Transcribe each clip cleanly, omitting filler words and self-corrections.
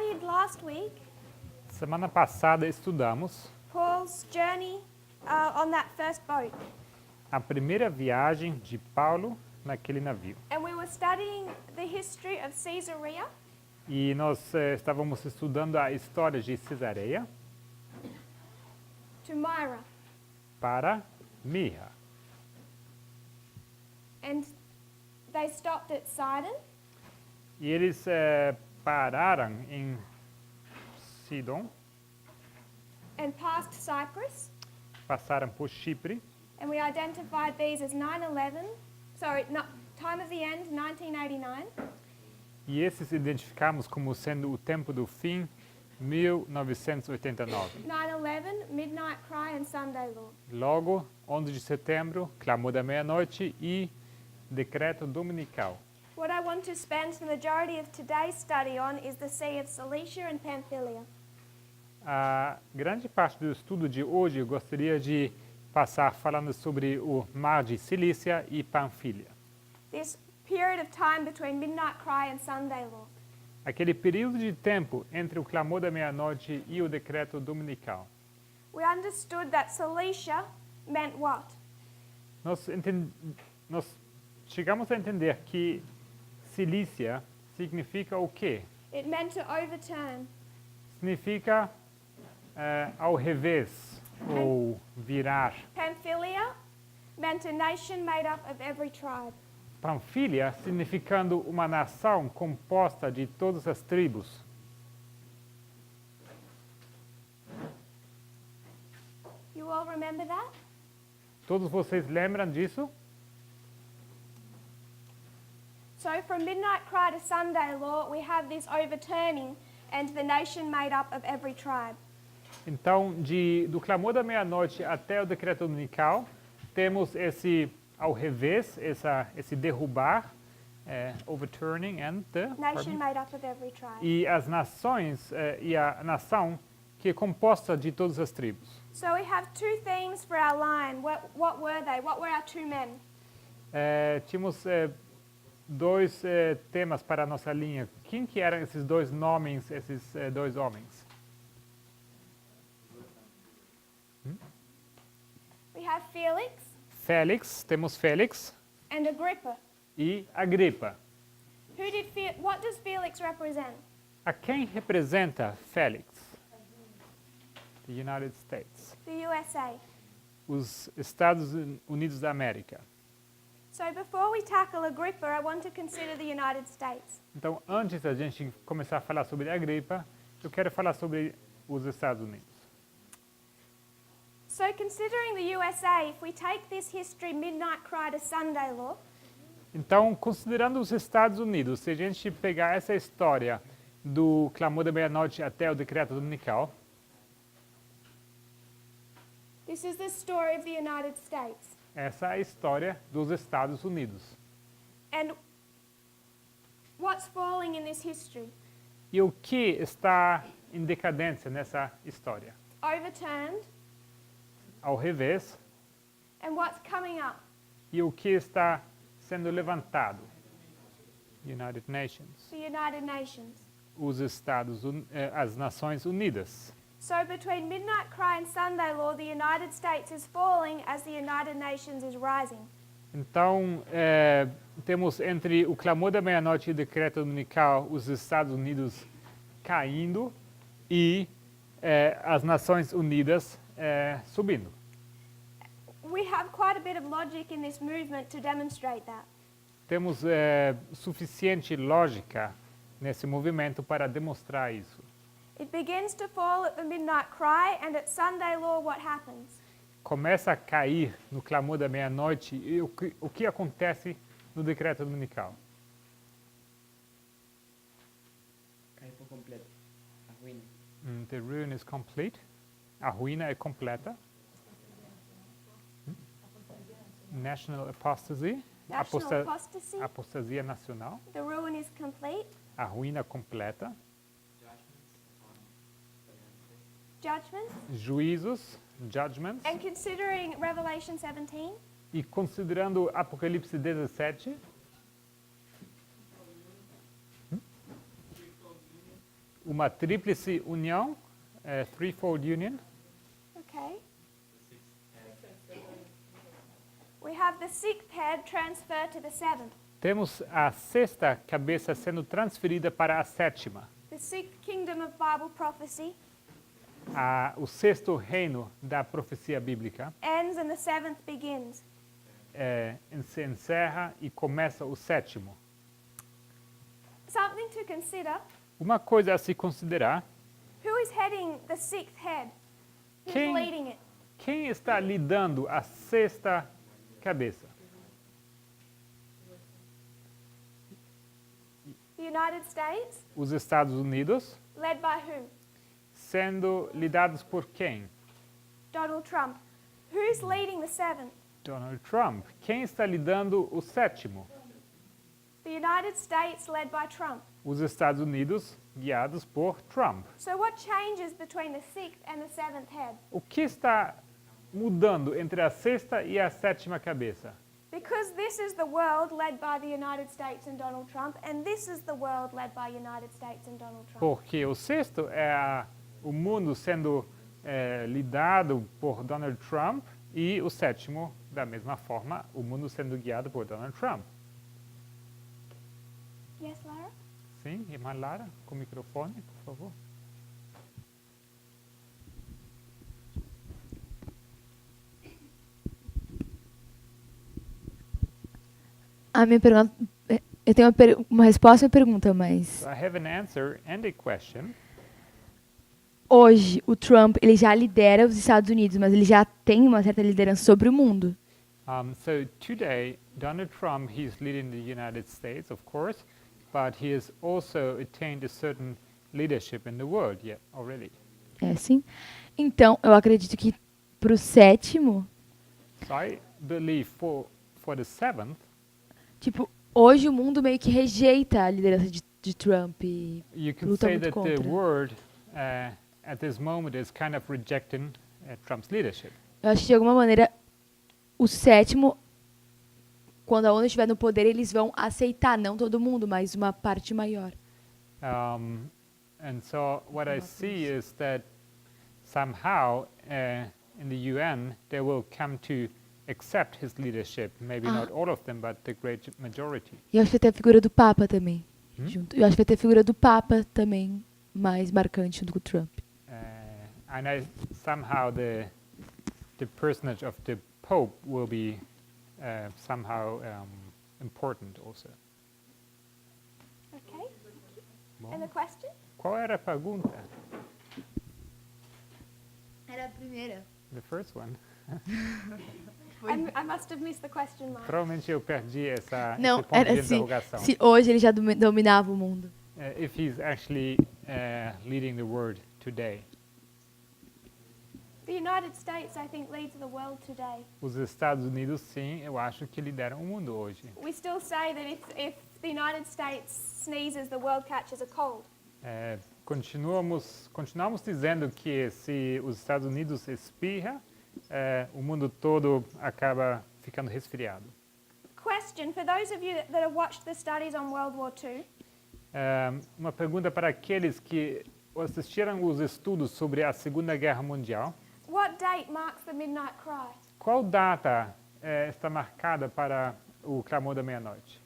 studied last week Semana passada estudamos Paul's journey on that first boat. a primeira viagem de Paulo naquele navio. And we were studying the history of Caesarea E nós estávamos estudando a história de Cesareia to Myra. para Mirra. And they stopped at Sidon. E eles pararam em Sidon, And past Cyprus, passaram por Chipre, and we identified these as 9/11. Sorry, time of the end, 1989. e esses identificamos como sendo o tempo do fim, 1989. 9/11, Midnight Cry, and Sunday Law. Logo, 11 de setembro, clamor da meia-noite e decreto dominical. What I want to spend the majority of today's study on is the Sea of Cilicia and Pamphylia. A grande parte do estudo de hoje eu gostaria de passar falando sobre o Mar de Cilícia e Panfilha. This period of time between Midnight Cry and Sunday Law. Aquele período de tempo entre o clamor da meia-noite e o decreto dominical. We understood that Cilicia meant what? Nós chegamos a entender que Cilícia significa o quê? It meant to overturn. Significa ao revés ou virar. Pamphylia meant a nation made up of every tribe. Panfilha significando uma nação composta de todas as tribos. You all remember that? Todos vocês lembram disso? So from Midnight Cry to Sunday Law, we have this overturning and the nation made up of every tribe. Então, do clamor da meia-noite até o decreto dominical, temos esse ao revés, esse derrubar, overturning, and Nation made up of every tribe. e as nações e a nação que é composta de todas as tribos. So we have two themes for our line. What were they? What were our two men? Tínhamos dois temas para a nossa linha. Quem que eram esses dois nomes, esses dois homens? We have Felix Félix, temos Félix and Agrippa. e Agripa. What does Felix represent? A quem representa Félix? The United States. The USA. Os Estados Unidos da América. So before we tackle Agrippa, I want to consider the United States. Então, antes da gente começar a falar sobre Agripa, eu quero falar sobre os Estados Unidos. So considering the USA, if we take this history Midnight Cry to Sunday Law, Então, considerando os Estados Unidos, se a gente pegar essa história do clamor da meia-noite até o decreto dominical, this is the story of the United States. essa é a história dos Estados Unidos. And what's falling in this history? E o que está em decadência nessa história? Overturned. Ao revés, And what's coming up? e o que está sendo levantado? United Nations. The United Nations. As Nações Unidas. So between Midnight Cry and Sunday Law, the United States is falling as the United Nations is rising. Então, temos entre o clamor da meia-noite e o decreto dominical os Estados Unidos caindo e as Nações Unidas subindo. We have quite a bit of logic in this movement to demonstrate that. Temos suficiente lógica nesse movimento para demonstrar isso. It begins to fall at the Midnight Cry, and at Sunday Law, what happens? Começa a cair no clamor da meia-noite e o que acontece no decreto dominical? Cai por completo. A ruína. The ruin is complete. A ruína é completa. National apostasy. National apostasy. Apostasia nacional. The ruin is complete. A ruína completa. Judgments. Juízos, judgments. And considering Revelation 17, E considerando Apocalipse 17, o uma tríplice união, threefold union. Okay. We have the sixth head transferred to the seventh. Temos a sexta cabeça sendo transferida para a sétima. The sixth kingdom of Bible prophecy O sexto reino da profecia bíblica ends and the seventh begins. se encerra e começa o sétimo. Something to consider. Uma coisa a se considerar: Who is heading the sixth head? Who's King. leading it? quem está lidando a sexta cabeça? The United States, Os Estados Unidos, led by who? sendo lidados por quem? Donald Trump. Who's leading the seventh? Donald Trump. Quem está lidando o sétimo? The United States, led by Trump. Os Estados Unidos, guiados por Trump. So what changes between the sixth and the seventh head? O que está mudando entre a sexta e a sétima cabeça? Because this is the world led by the United States and Donald Trump, and this is the world led by United States and Donald Trump. Porque o sexto é o mundo sendo lidado por Donald Trump e o sétimo, da mesma forma, o mundo sendo guiado por Donald Trump. Yes, Lara? Sim, irmã Lara, com o microfone, por favor. A minha pergunta, eu tenho uma resposta e uma pergunta, mas So I have an answer and a question. hoje o Trump ele já lidera os Estados Unidos, mas ele já tem uma certa liderança sobre o mundo. So today, Donald Trump, he's leading the United States, of course, but he has also attained a certain leadership in the world yet already. É assim? Então, eu acredito que para o sétimo, So I believe for the seventh, tipo, hoje o mundo meio que rejeita a liderança de Trump. you can Luta say muito that the contra. world at this moment is kind of rejecting Trump's leadership. Eu acho que de alguma maneira o sétimo, quando a ONU estiver no poder, eles vão aceitar, não todo mundo, mas uma parte maior. And so what I see is that somehow in the UN they will come to accept his leadership. Maybe not all of them, but the great majority. E eu acho que vai ter a figura do Papa também. Hum? Junto. Eu acho que vai ter a figura do Papa também, mais marcante do que o Trump. And somehow the personage of the Pope will be somehow important also. Okay. Bom, And the question? qual era a pergunta? Era a primeira. The first one. I must have missed the question mark. Provavelmente eu perdi esse Não, ponto era de assim, interrogação. se hoje ele já dominava o mundo. If he's actually leading the world today. The United States, I think, leads the world today. Os Estados Unidos, sim, eu acho que lideram o mundo hoje. We still say that if the United States sneezes, the world catches a cold. Continuamos dizendo que se os Estados Unidos espirra, o mundo todo acaba ficando resfriado. Question, for those of you that have watched the studies on World War II, Uma pergunta para aqueles que assistiram os estudos sobre a Segunda Guerra Mundial. what date marks the midnight cry? Qual data está marcada para o clamor da meia-noite?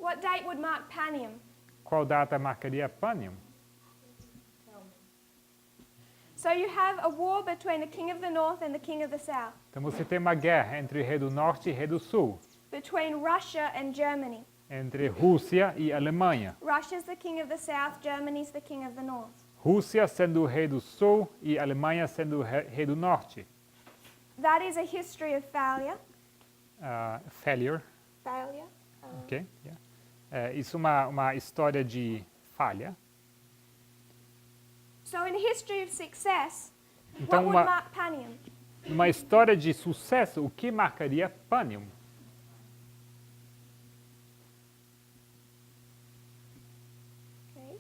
What date would mark Panium? Qual data marcaria Panium? So you have a war between the king of the north and the king of the south, Então você tem uma guerra entre o rei do norte e o rei do sul, between Russia and Germany. entre Rússia e Alemanha. Russia's the king of the south, Germany's the king of the north. Rússia sendo o rei do sul e Alemanha sendo o rei do norte. That is a history of failure. Failure, Failure. ok? Yeah. Isso é uma história de falha. So in a history of success, Então, what would mark Panium? uma história de sucesso, o que marcaria Panium? Okay.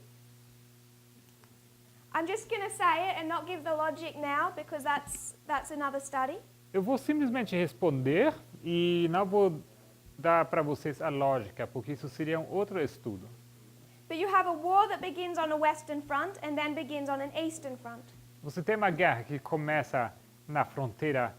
I'm just going to say it and not give the logic now because that's another study. Eu vou simplesmente responder e não vou dar para vocês a lógica, porque isso seria um outro estudo. But you have a war that begins on a western front and then begins on an eastern front. Você tem uma guerra que começa na fronteira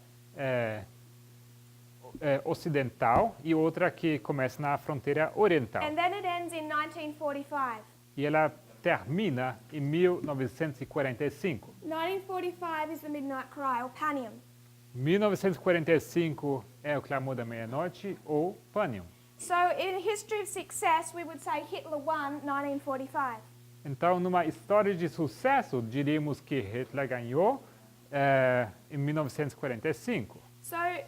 ocidental e outra que começa na fronteira oriental. And then it ends in 1945. E ela termina em 1945. 1945 is the Midnight Cry, or Panium. 1945 é o Clamor da Meia-Noite ou Panium. So in history of success, we would say Hitler won 1945. Então, numa história de sucesso, diríamos que Hitler ganhou em 1945. So I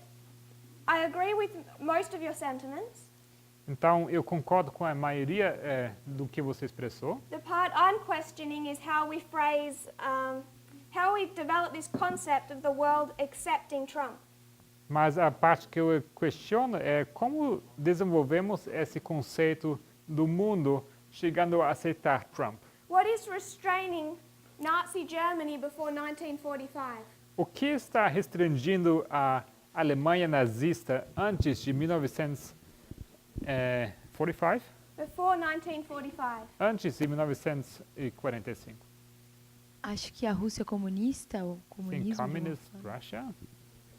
agree with most of your sentiments. Então, eu concordo com a maioria do que você expressou. The part I'm questioning is how we phrase, how we develop this concept of the world accepting Trump. Mas a parte que eu questiono é como desenvolvemos esse conceito do mundo chegando a aceitar Trump. What is restraining Nazi Germany before 1945? O que está restringindo a Alemanha nazista antes de 1945? Before 1945. Antes de 1945. Acho que a Rússia comunista, ou Sim, comunismo. Communist Russia?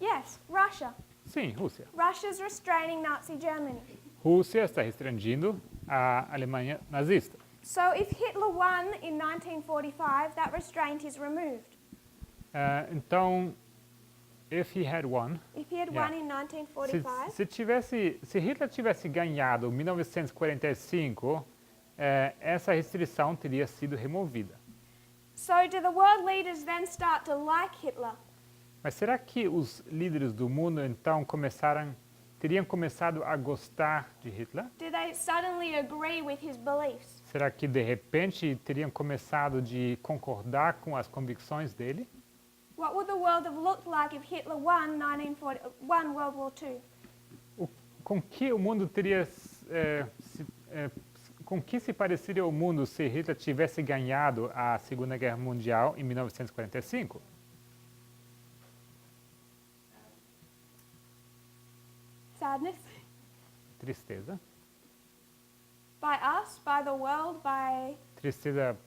Yes, Russia. Sim, Rússia. Russia's restraining Nazi Germany. Rússia está restringindo a Alemanha nazista. So if Hitler won in 1945, that restraint is removed. Então, if he had won, If he had Yeah. won in 1945, se Hitler tivesse ganhado em 1945, essa restrição teria sido removida. so do the world leaders then start to like Hitler? Mas será que os líderes do mundo então teriam começado a gostar de Hitler? Do they suddenly agree with his beliefs? Será que de repente teriam começado de concordar com as convicções dele? What would the world have looked like if Hitler won World War II? Com que o mundo teria com que se pareceria o mundo se Hitler tivesse ganhado a Segunda Guerra Mundial em 1945? Sadness? Tristeza. By us, by the world, by... Tristeza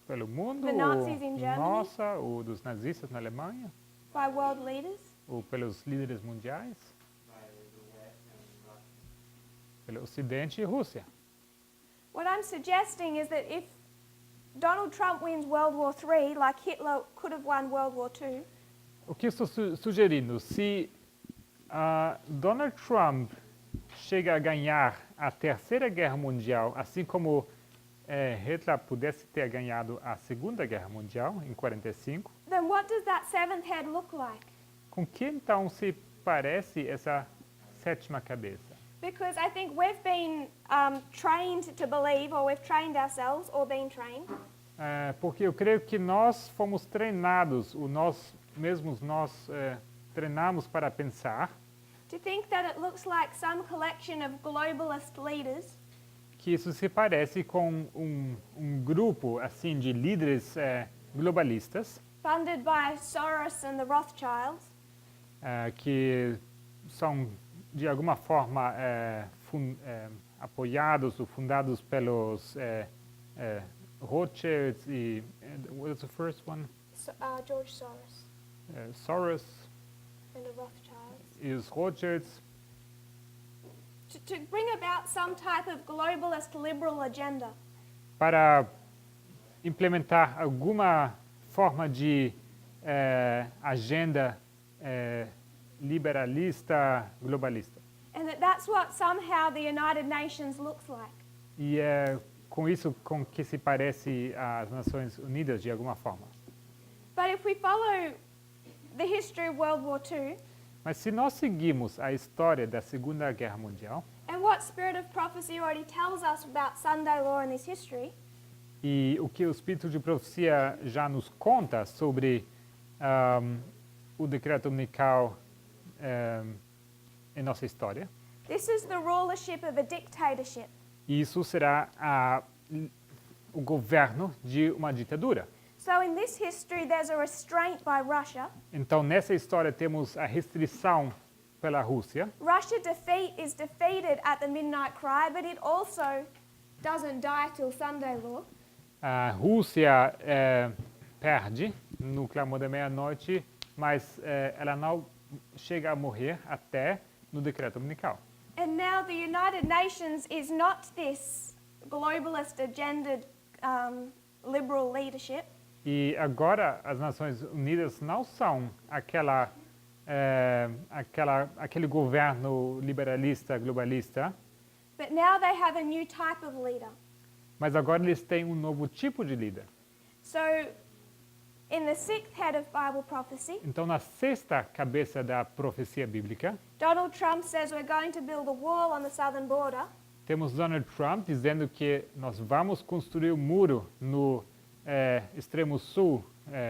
pelo mundo, The Nazis in ou Germany? nossa, ou dos nazistas na Alemanha, by world leaders? ou pelos líderes mundiais, pelo Ocidente e Rússia. What I'm suggesting is that if Donald Trump wins World War III, like Hitler could have won World War II, O que estou sugerindo? Se Donald Trump chega a ganhar a Terceira Guerra Mundial, assim como Hitler pudesse ter ganhado a Segunda Guerra Mundial em 45, then what does that seventh head look like? com que então se parece essa sétima cabeça? Because I think we've been trained to believe, or we've trained ourselves, or been trained, Porque eu creio que nós fomos treinados, nós treinamos para pensar to think that it looks like some collection of globalist leaders que isso se parece com grupo assim de líderes globalistas funded by Soros and the Rothschilds, que são de alguma forma apoiados ou fundados pelos Rothschilds e what was the first one? George Soros Soros and the Rothschilds, e os Rothschilds to bring about some type of globalist liberal agenda. para implementar alguma forma de agenda liberalista globalista. And that's what somehow the United Nations looks like. E é com isso com que se parece às Nações Unidas de alguma forma. But if we follow the history of World War II, Mas se nós seguimos a história da Segunda Guerra Mundial and what Spirit of Prophecy already tells us about Sunday law in this history, e o que o Espírito de Profecia já nos conta sobre o decreto dominical em nossa história, this is the rulership of a dictatorship. isso será o governo de uma ditadura. So in this history, there's a restraint by Russia. Então, nessa história, temos a restrição pela Rússia. Russia is defeated at the Midnight Cry, but it also doesn't die till Sunday law, A Rússia perde no clamor da meia-noite, mas ela não chega a morrer até no decreto dominical. and now the United Nations is not this globalist agendaed liberal leadership. E agora as Nações Unidas não são aquele governo liberalista, globalista, But now they have a new type of leader. mas agora eles têm um novo tipo de líder. So, in the sixth head of Bible prophecy, Então, na sexta cabeça da profecia bíblica, Donald Trump says we're going to build a wall on the southern border, temos Donald Trump dizendo que nós vamos construir um muro no extremo sul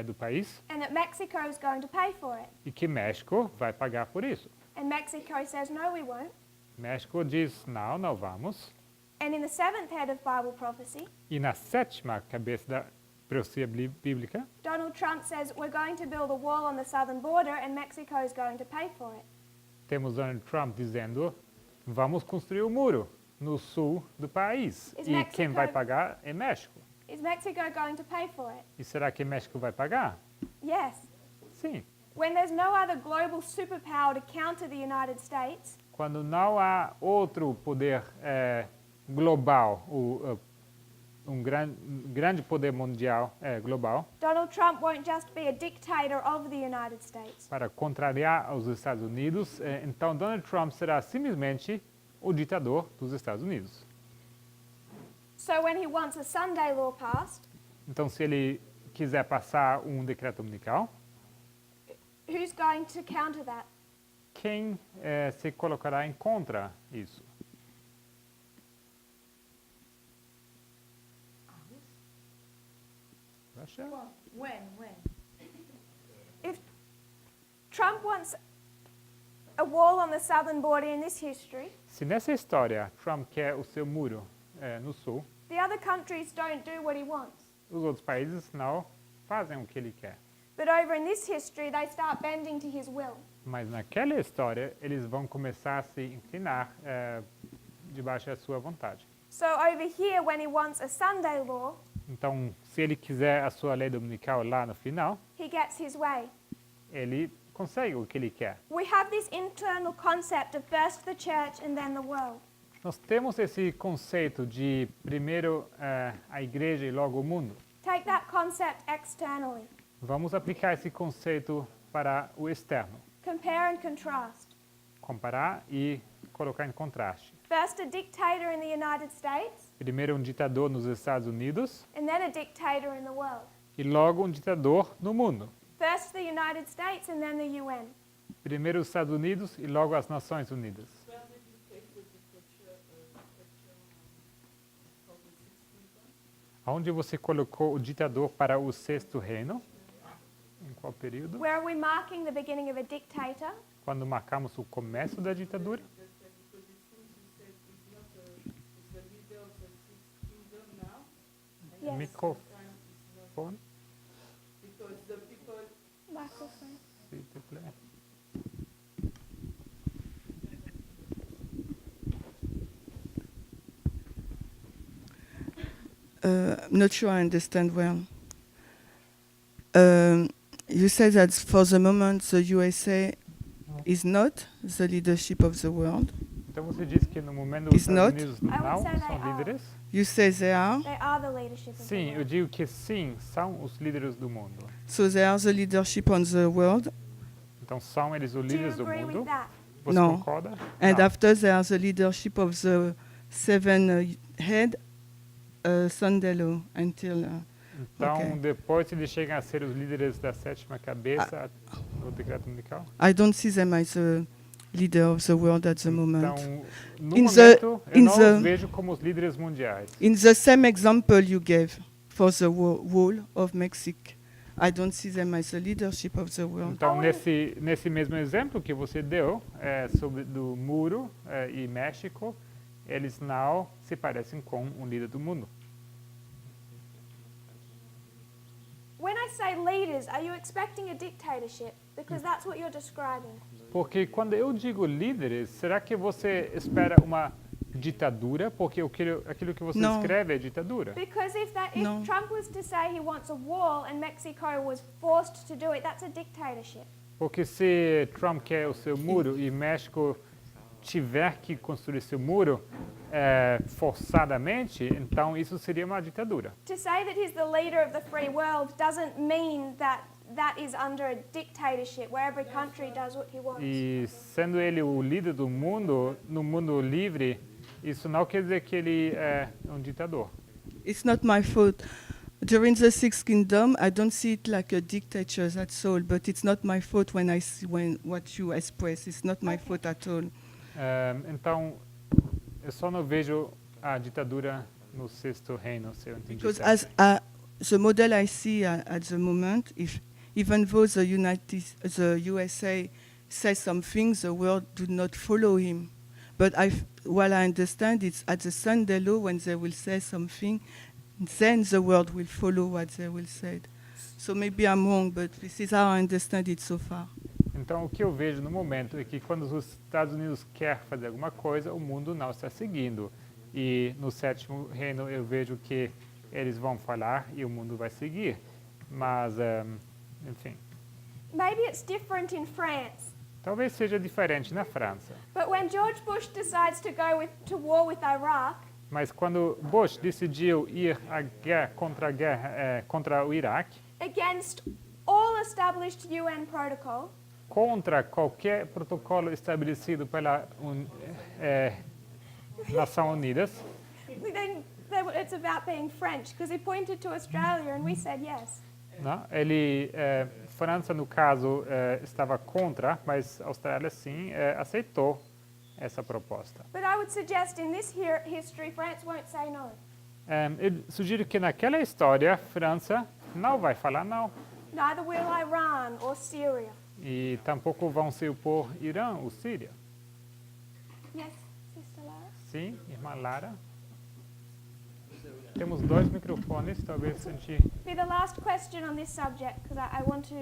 do país and that Mexico is going to pay for it. e que México vai pagar por isso. And Mexico says, no, we won't. México diz, não, não vamos. And in the seventh head of Bible prophecy, E na sétima cabeça da profecia bíblica, Donald Trump says we're going to build a wall on the southern border and Mexico is going to pay for it. temos Donald Trump dizendo, vamos construir um muro no sul do país. Is E Mexico- quem vai pagar é México. Is Mexico going to pay for it? E será que México vai pagar? Yes. Sim. When there's no other global superpower to counter the United States, Quando não há outro poder global, grande poder mundial global, Donald Trump won't just be a dictator of the United States. para contrariar os Estados Unidos, então Donald Trump será simplesmente o ditador dos Estados Unidos. So when he wants a Sunday law passed, Então, se ele quiser passar um decreto dominical, who's going to counter that? quem se colocará em contra isso? Russia? When? If Trump wants a wall on the southern border in this history, Se nessa história Trump quer o seu muro no sul, the other countries don't do what he wants. os outros países não fazem o que ele quer. But over in this history, they start bending to his will. Mas naquela história, eles vão começar a se inclinar debaixo da sua vontade. So over here, when he wants a Sunday law, Então, se ele quiser a sua lei dominical lá no final, he gets his way. ele consegue o que ele quer. We have this internal concept of first the church and then the world. Nós temos esse conceito de primeiro a igreja e logo o mundo. Take that concept externally. Vamos aplicar esse conceito para o externo. Compare and contrast. Comparar e colocar em contraste. First a dictator in the United States, Primeiro um ditador nos Estados Unidos and then a dictator in the world. e logo um ditador no mundo. First the United States and then the UN. Primeiro os Estados Unidos e logo as Nações Unidas. Onde você colocou o ditador para o sexto reino? Em qual período? Where are we marking the beginning of a dictator? Quando marcamos o começo da ditadura? Yes. Microfone. Microphone. s'il te plaît. I'm not sure I understand well. You say that for the moment the USA is not the leadership of the world. Então você disse que no momento os Is Estados not? Unidos I would não say they são are. líderes? You say they are, They are the leadership of the Sim, eu world. digo que sim, são os líderes do mundo. so they are the leadership on the world, Então são eles os Do you líderes do agree with mundo? that? Você Não. concorda? and Não. after they are the leadership of the seven head Sunday law until. Então, ok. depois eles chegam a ser os líderes da sétima cabeça no decreto dominical? I don't see them as the leader of the world at the moment. Então, no In momento, the- eu in não the- os vejo como os líderes mundiais. In the same example you gave for the wall of Mexico, I don't see them as the leadership of the world. Então, Ah, nesse mesmo exemplo que você deu sobre do muro e México, eles não se parecem com um líder do mundo. When I say leaders, are you expecting a dictatorship? Because that's what you're describing. Porque quando eu digo líderes, será que você espera uma ditadura, porque aquilo que você Não. escreve é ditadura. Because if No. Trump was to say he wants a wall and Mexico was forced to do it, that's a dictatorship. Porque se Trump quer o seu muro e México tiver que construir seu muro forçadamente, então isso seria uma ditadura. To say that he's the leader of the free world doesn't mean that that is under a dictatorship where every country does what he wants. E sendo ele o líder do mundo, no mundo livre, isso não quer dizer que ele é um ditador. It's not my fault. During the Sixth Kingdom, I don't see it like a dictator, that's all. But it's not my fault when I see what you express. It's not my fault at all. Então, eu só não vejo a ditadura no sexto reino, se eu entendi Because certo. as the model I see at the moment, if even though the USA says something, the world do not follow him. But while I understand, it's at the Sunday law when they will say something, then the world will follow what they will say. So maybe I'm wrong, but this is how I understand it so far. Então, o que eu vejo no momento é que quando os Estados Unidos quer fazer alguma coisa, o mundo não está seguindo. E no sétimo reino eu vejo que eles vão falar e o mundo vai seguir. Mas, enfim, Maybe it's different in France. talvez seja diferente na França. But when George Bush decides to go to war with Iraq, Mas quando Bush decidiu ir contra o Iraque, against all established UN protocol, contra qualquer protocolo estabelecido pela Nações Unidas, then it's about being French because he pointed to Australia and we said yes. né? França, no caso, estava contra, mas a Austrália, sim, aceitou essa proposta. But I would suggest in this history, France won't say no. Eu sugiro que naquela história, a França não vai falar não. Neither will Iran or Syria. E tampouco vão se opor Irã ou Síria. Yes, Sister Lara? Sim, irmã Lara. Temos 2 microfones, talvez a gente... Be the last question on this subject because I want to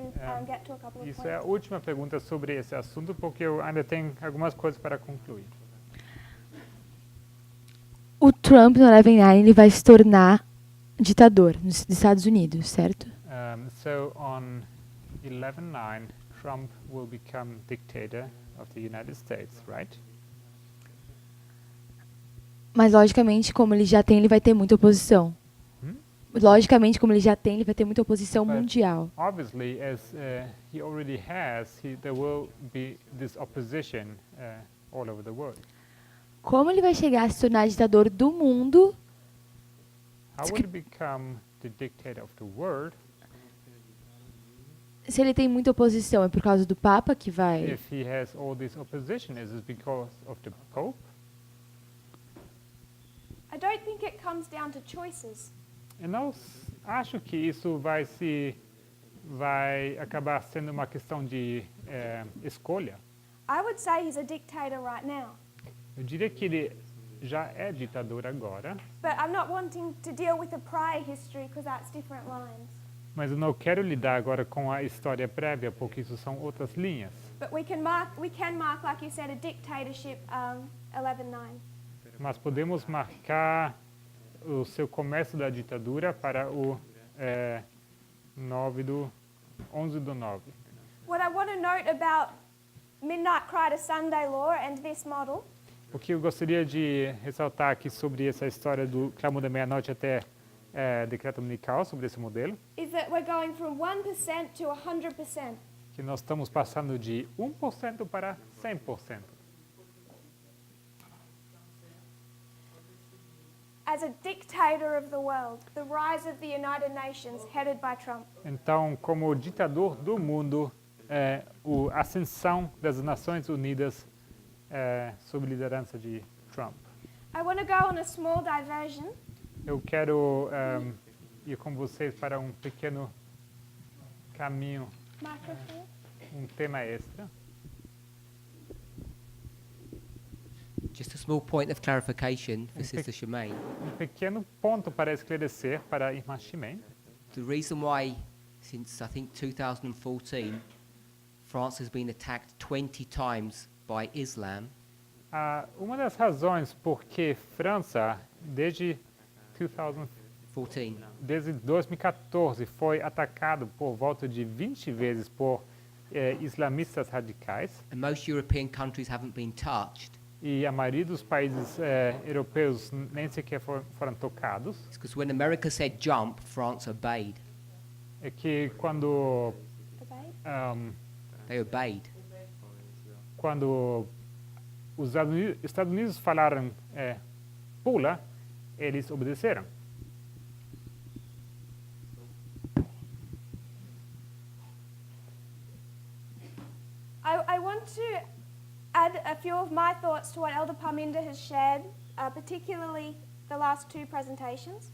get to a couple of Isso é a points. última pergunta sobre esse assunto, porque eu ainda tenho algumas coisas para concluir. O Trump, no 11/9, ele vai se tornar ditador nos Estados Unidos, certo? So on 11/9, Trump will become dictator of the United States, right? Mas, logicamente, como ele já tem, ele vai ter muita oposição. Logicamente, como ele já tem, ele vai ter muita oposição But mundial. Obviously, as he already has, there will be this opposition all over the world. Como ele vai chegar a se tornar ditador do mundo? How will he become the dictator of the world Se ele tem muita oposição, é por causa do Papa que vai... if he has all this opposition? Is it because of the Pope? I don't think it comes down to choices. Eu não acho que isso vai acabar sendo uma questão de escolha. I would say he's a dictator right now. Eu diria que ele já é ditador agora, But I'm not wanting to deal with the prior history because that's different lines. mas eu não quero lidar agora com a história prévia, porque isso são outras linhas. But we can mark, like you said, a dictatorship 11/9. Mas podemos marcar o seu começo da ditadura para o 11/9. What I want to note about Midnight Cry to Sunday law and this model O que eu gostaria de ressaltar aqui sobre essa história do clamor da meia-noite até decreto dominical, sobre esse modelo, is that we're going from 1% to 100%. que nós estamos passando de 1% para 100%. As a dictator of the world, the rise of the United Nations headed by Trump. Então, como ditador do mundo, a ascensão das Nações Unidas sob liderança de Trump. I want to go on a small diversion. Eu quero ir com vocês para um pequeno caminho, Microphone. tema extra. Just a small point of clarification for Okay. Sister Shemaine. Pequeno ponto para esclarecer para a irmã Chimene. The reason why, since I think 2014, France has been attacked 20 times by Islam Uma das razões por que França, desde 2014, foi atacado por volta de 20 vezes por islamistas radicais, and most European countries haven't been touched, e a maioria dos países europeus nem sequer foram tocados, it's because when America said jump, France obeyed. é que quando They obeyed. quando os Estados Unidos falaram pula, eles obedeceram. I want to add a few of my thoughts to what Elder Parminder has shared, particularly the last two presentations.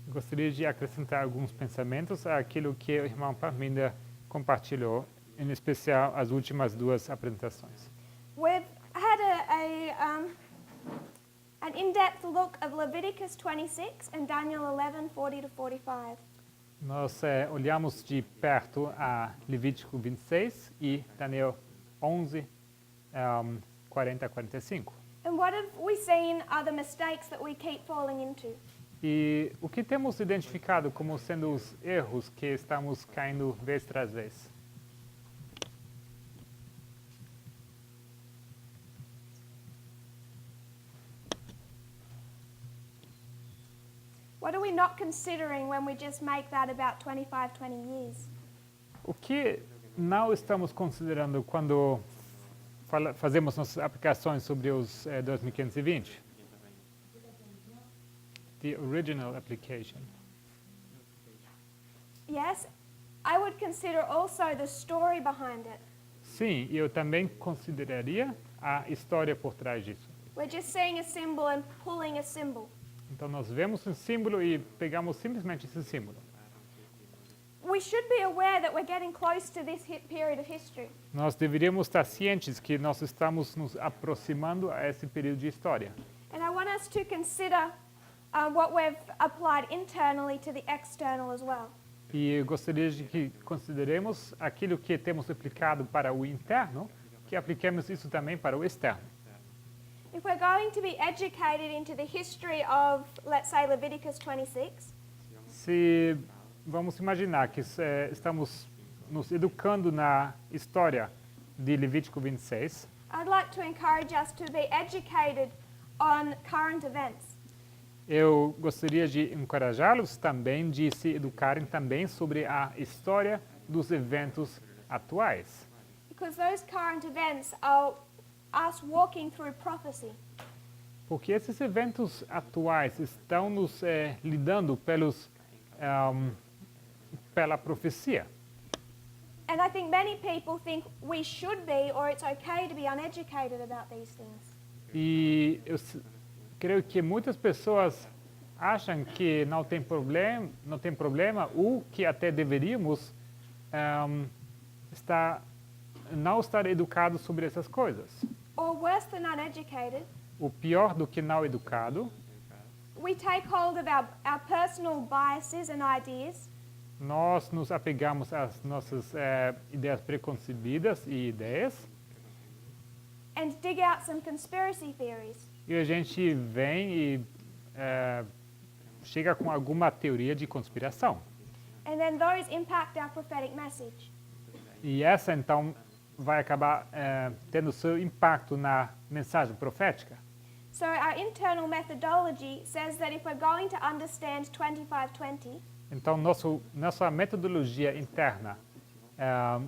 Gostaria de acrescentar alguns pensamentos àquilo que o irmão Parminder compartilhou, em especial as últimas duas apresentações. We've had an in-depth look of Leviticus 26 and Daniel 11:40 to 45. Nós olhamos de perto a Levítico 26 e Daniel 11, 40 a 45. And what have we seen are the mistakes that we keep falling into? E o que temos identificado como sendo os erros que estamos caindo vez tras vez? What are we not considering when we just make that about 25, 20 years? O que não estamos considerando quando fazemos nossas aplicações sobre os 2520? The original application. Yes, I would consider also the story behind it. Sim, eu também consideraria a história por trás disso. We're just seeing a symbol and pulling a symbol. Então nós vemos um símbolo e pegamos simplesmente esse símbolo. We should be aware that we're getting close to this period of history. Nós deveríamos estar cientes que nós estamos nos aproximando a esse período de história. And I want us to consider what we've applied internally to the external as well. E eu gostaria de que consideremos aquilo que temos aplicado para o interno, que apliquemos isso também para o externo. If we're going to be educated into the history of, let's say, Leviticus 26, Se vamos imaginar que estamos nos educando na história de Levítico 26, I'd like to encourage us to be educated on current events. eu gostaria de encorajá-los também de se educarem também sobre a história dos eventos atuais. Because those current events are us walking through prophecy. Porque esses eventos atuais estão nos lidando pela profecia. And I think many people think we should be, or it's okay to be uneducated about these things. E eu creio que muitas pessoas acham que não tem problema, ou que até deveríamos não estar educados sobre essas coisas. Or worse than uneducated, O pior do que não educado, we take hold of our personal biases and ideas, nós nos apegamos às nossas ideias preconcebidas e ideias, and dig out some conspiracy theories. e a gente vem e chega com alguma teoria de conspiração. And then those impact our prophetic message. E essa, então, vai acabar tendo seu impacto na mensagem profética. So our internal methodology says that if we're going to understand 2520, Então, nossa metodologia interna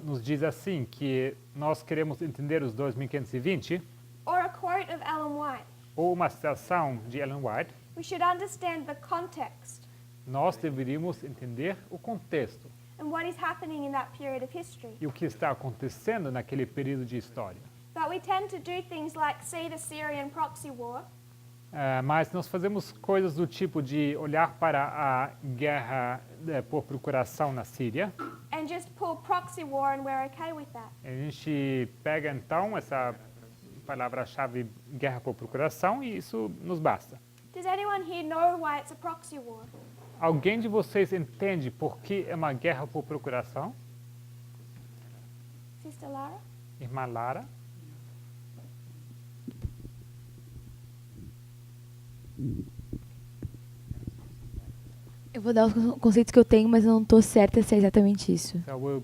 nos diz assim, que nós queremos entender os 2520, or a quote of Ellen White, ou uma citação de Ellen White, we should understand the context nós deveríamos entender o contexto and what is happening in that period of history. e o que está acontecendo naquele período de história. But we tend to do things like see the Syrian proxy war, Mas nós fazemos coisas do tipo de olhar para a guerra por procuração na Síria. and just pull proxy war, and we're okay with that. A gente pega então essa palavra-chave guerra por procuração e isso nos basta. Does anyone here know why it's a proxy war? Alguém de vocês entende por que é uma guerra por procuração? Sister Lara? Irmã Lara? Eu vou dar os conceitos que eu tenho, mas eu não estou certa se é exatamente isso. So I will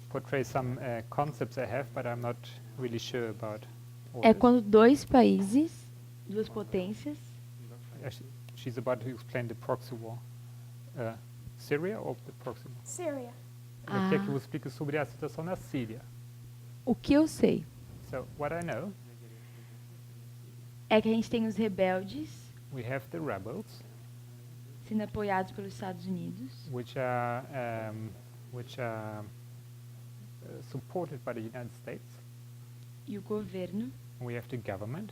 portray some concepts I have, but I'm not really sure about all É this. quando dois países, duas potências, Actually, she's about to explain the proxy war. Syria or the proxy war? Syria. Ela quer que Ah. eu explique sobre a situação na Síria. o que eu sei So what I know, é que a gente tem os rebeldes we have the rebels, sendo apoiados pelos Estados Unidos, which are supported by the United States. e o governo We have the government,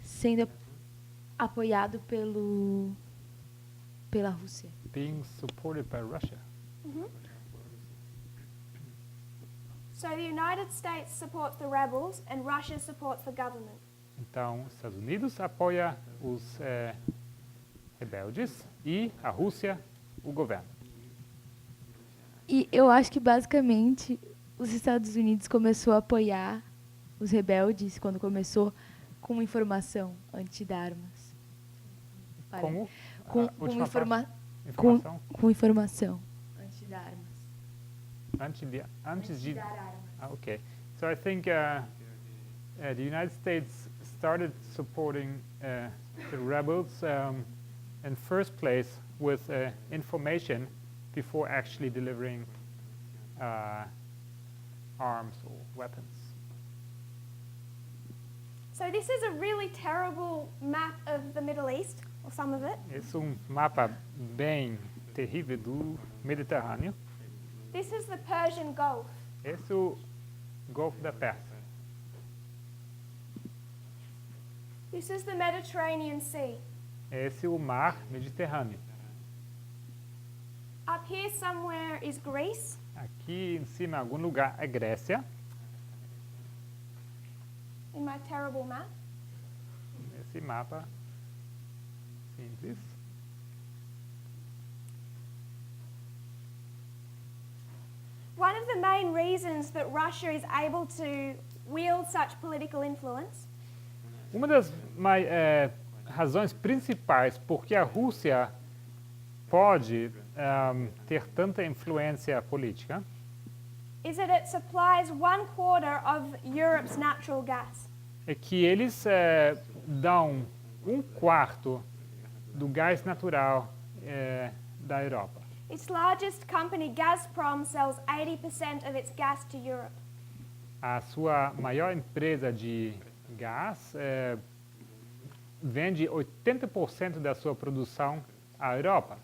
sendo apoiado pela Rússia. being supported by Russia. So the United States supports the rebels and Russia supports the government. Então, os Estados Unidos apoia os rebeldes e a Rússia o governo. E eu acho que basicamente os Estados Unidos começou a apoiar os rebeldes quando começou com informação antes de dar armas. Parece. Como Com, a com, última informa informação com informação antes de dar armas. antes de dar armas. okay. So I think the United States started supporting the rebels in first place with information before actually delivering arms or weapons. So this is a really terrible map of the Middle East, or some of it. Esse é mapa bem terrível do Mediterrâneo. This is the Persian Gulf. Esse é o Golfo da Pérsia. This is the Mediterranean Sea. Esse é o Mar Mediterrâneo. Up here somewhere is Greece. Aqui em cima, em algum lugar, é Grécia. In my terrible map. Esse mapa simples. One of the main reasons that Russia is able to wield such political influence Uma das razões principais por que a Rússia pode ter tanta influência política is that it supplies 1/4 of Europe's natural gas. é que eles dão 1/4 do gás natural da Europa. Its largest company, Gazprom, sells 80% of its gas to Europe. A sua maior empresa de gás vende 80% da sua produção à Europa.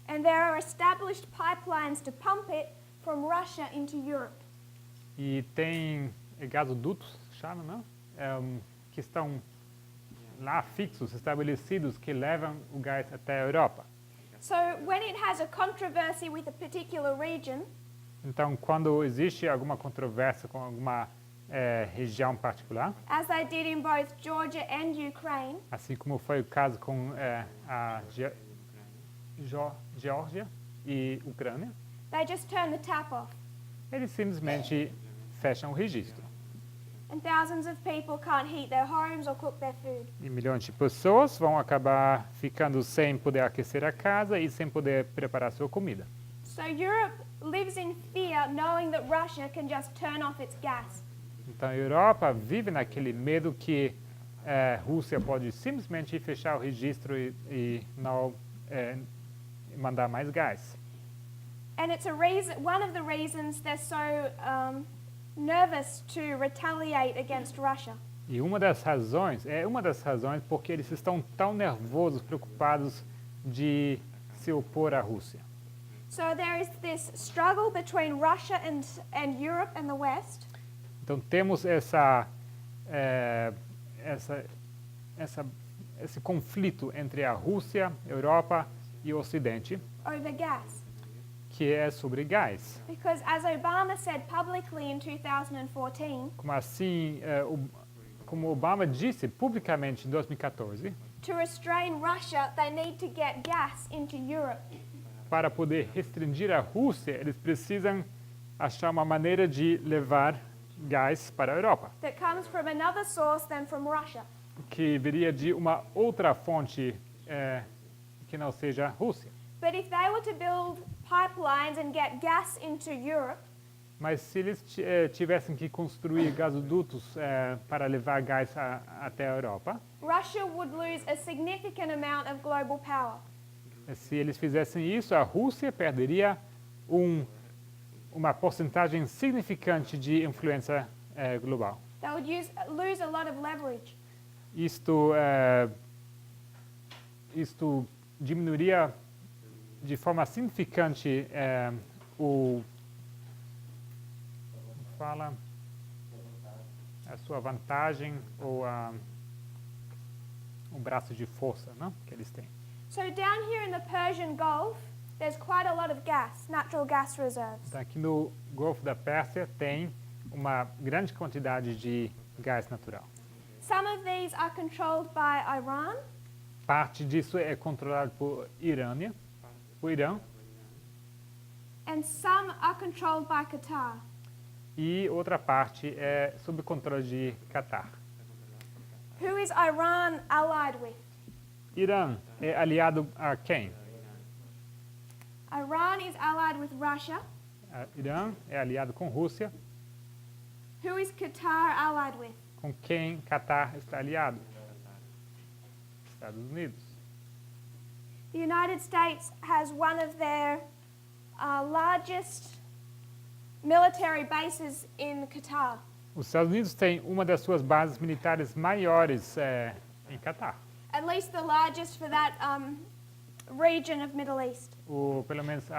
And there are established pipelines to pump it from Russia into Europe. E tem gasodutos, chama, não? Que estão lá fixos, estabelecidos, que levam o gás até a Europa. So when it has a controversy with a particular region, Então, quando existe alguma controvérsia com alguma região particular, as they did in both Georgia and Ukraine, assim como foi o caso com a Geórgia e Ucrânia, they just turn the tap off. eles simplesmente fecham o registro. And thousands of people can't heat their homes or cook their food. E milhões de pessoas vão acabar ficando sem poder aquecer a casa e sem poder preparar sua comida. So Europe lives in fear knowing that Russia can just turn off its gas. Então a Europa vive naquele medo que a Rússia pode simplesmente fechar o registro e não mandar mais gás. And it's one of the reasons they're so nervous to retaliate against Russia. E uma das razões porque eles estão tão nervosos, preocupados de se opor à Rússia. So there is this struggle between Russia and Europe and the West. Então temos esse conflito entre a Rússia, a Europa e o Ocidente, Over gas. que é sobre gás. Because as Obama said publicly in 2014, Como Obama disse publicamente em 2014, to restrain Russia, they need to get gas into Europe. para poder restringir a Rússia, eles precisam achar uma maneira de levar gás para a Europa, That comes from another source than from Russia. que viria de uma outra fonte que não seja a Rússia. But if they were to build pipelines and get gas into Europe, Mas se eles tivessem que construir gasodutos para levar gás até a Europa, Russia would lose a significant amount of global power. se eles fizessem isso, a Rússia perderia uma porcentagem significante de influência global. They would lose a lot of leverage. Isto diminuiria de forma significante a sua vantagem ou o braço de força, não? Que eles têm. So down here in the Persian Gulf, there's quite a lot of gas, natural gas reserves. Então, aqui no Golfo da Pérsia tem uma grande quantidade de gás natural. Some of these are controlled by Iran, Parte disso é controlado por Irã, and some are controlled by Qatar. e outra parte é sob controle de Catar. Who is Iran allied with? Irã é aliado a quem? Iran is allied with Russia. Irã é aliado com Rússia. Who is Qatar allied with? Com quem Catar está aliado? Estados Unidos. The United States has one of their largest military bases in Qatar. Os Estados Unidos têm uma das suas bases militares maiores em Catar. At least the largest for that region of Middle East. Ou pelo menos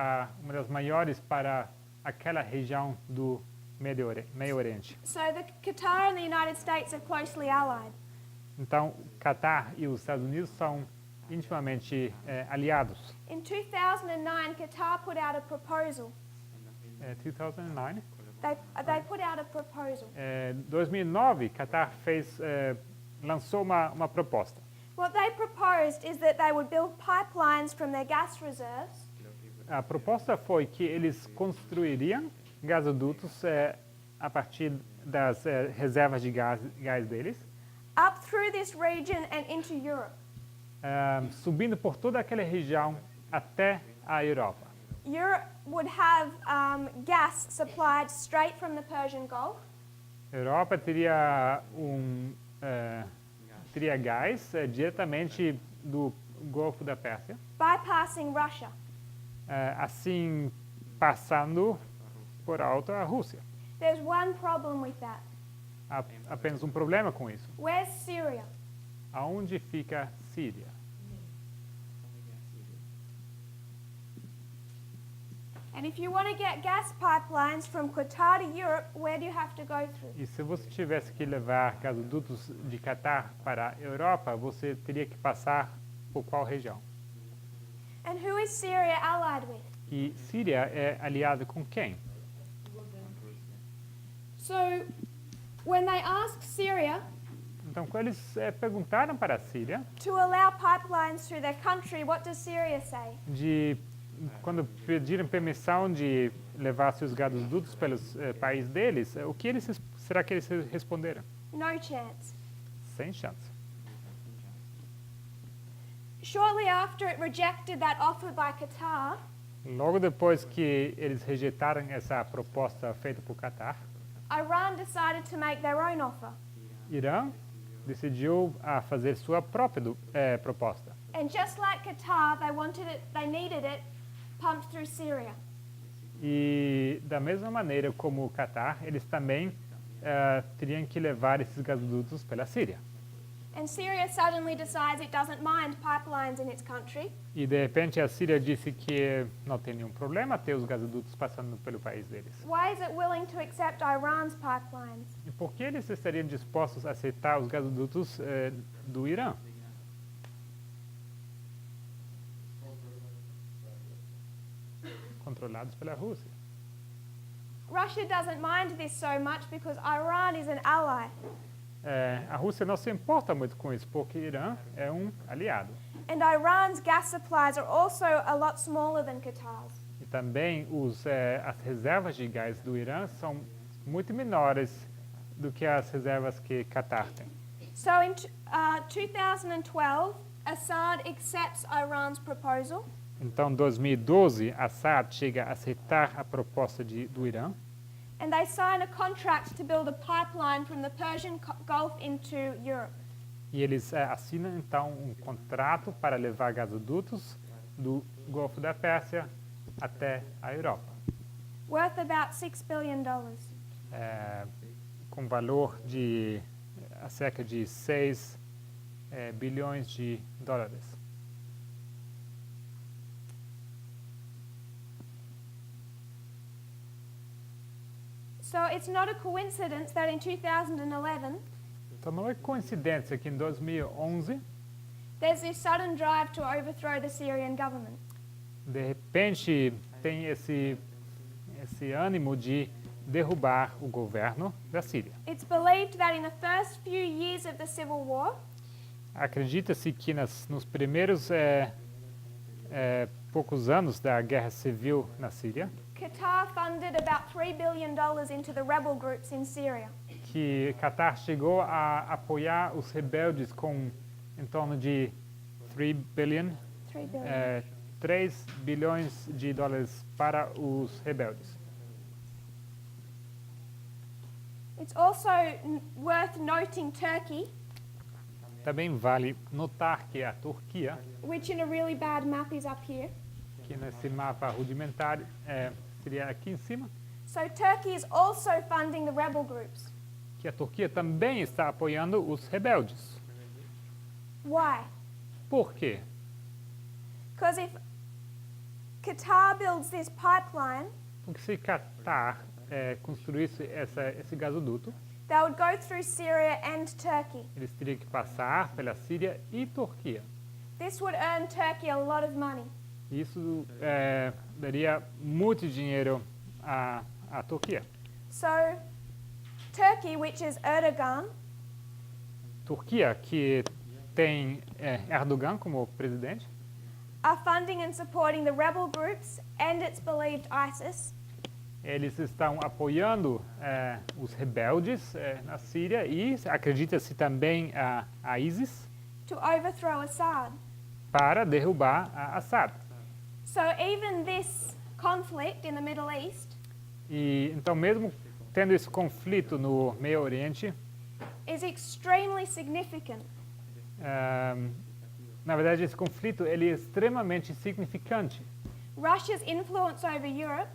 uma das maiores para aquela região do Meio Oriente. So the Qatar and the United States are closely allied. Então, Catar e os Estados Unidos são intimamente aliados. In 2009, Qatar put out a proposal. 2009. They put out a proposal. 2009, Catar lançou uma proposta. What they proposed is that they would build pipelines from their gas reserves A proposta foi que eles construiriam gasodutos a partir das reservas de gás deles, up through this region and into Europe. subindo por toda aquela região até a Europa. Europe would have gas supplied straight from the Persian Gulf, A Europa teria gás diretamente do Golfo da Pérsia, bypassing Russia. assim passando por alto a Rússia. There's one problem with that. Há apenas um problema com isso. Where's Syria? Aonde fica Síria? And if you want to get gas pipelines from Qatar to Europe, where do you have to go through? E se você tivesse que levar gasodutos de Catar para a Europa, você teria que passar por qual região? And who is Syria allied with? E Síria é aliada com quem? So, when they asked Syria Então, quando eles perguntaram para a Síria, to allow pipelines through their country, what does Syria say? quando pediram permissão de levar seus gasodutos pelos países deles, será que eles responderam? No chance. Sem chance. Shortly after it rejected that offer by Qatar, Logo depois que eles rejeitaram essa proposta feita por Catar, Iran decided to make their own offer. Irã decidiu fazer sua própria proposta. And just like Qatar, they needed it pumped through Syria. E da mesma maneira como o Catar, eles também teriam que levar esses gasodutos pela Síria. And Syria suddenly decides it doesn't mind pipelines in its country. E de repente a Síria disse que não tem nenhum problema ter os gasodutos passando pelo país deles. Why is it willing to accept Iran's pipelines? E por que eles estariam dispostos a aceitar os gasodutos do Irã? Controlados pela Rússia. Russia doesn't mind this so much because Iran is an ally. A Rússia não se importa muito com isso, porque Irã é um aliado. And Iran's gas supplies are also a lot smaller than Qatar's. E também as reservas de gás do Irã são muito menores do que as reservas que Catar tem. So in 2012, Assad accepts Iran's proposal. Então, em 2012, Assad chega a aceitar a proposta do Irã And they sign a contract to build a pipeline from the Persian Gulf into Europe. e eles assinam, então, um contrato para levar gasodutos do Golfo da Pérsia até a Europa, Worth about $6 billion. com valor de cerca de 6 bilhões de dólares. So it's not a coincidence that in 2011, Então, não é coincidência que em 2011, there's this sudden drive to overthrow the Syrian government. de repente, tem esse ânimo de derrubar o governo da Síria. It's believed that in the first few years of the civil war, Acredita-se que nos primeiros poucos anos da guerra civil na Síria, Qatar funded about $3 billion into the rebel groups in Syria. que Qatar chegou a apoiar os rebeldes com em torno de 3 billion, 3 billion. 3 bilhões de dólares para os rebeldes. It's also worth noting Turkey, Também vale notar que a Turquia, which in a really bad map is up here. que nesse mapa rudimentar seria aqui em cima, So Turkey is also funding the rebel groups. que a Turquia também está apoiando os rebeldes. Why? Por quê? Because if Qatar builds this pipeline, Porque se Qatar construísse esse gasoduto, they would go through Syria and Turkey. eles teriam que passar pela Síria e Turquia. This would earn Turkey a lot of money. Isso daria muito dinheiro à Turquia. So Turkey, which is Erdogan, Turquia, que tem Erdogan como presidente, are funding and supporting the rebel groups and its believed ISIS eles estão apoiando os rebeldes na Síria e acredita-se também a ISIS to overthrow Assad. para derrubar Assad. So even this conflict in the Middle East E então, mesmo tendo esse conflito no Meio Oriente, is extremely significant na verdade, esse conflito ele é extremamente significante. Russia's influence over Europe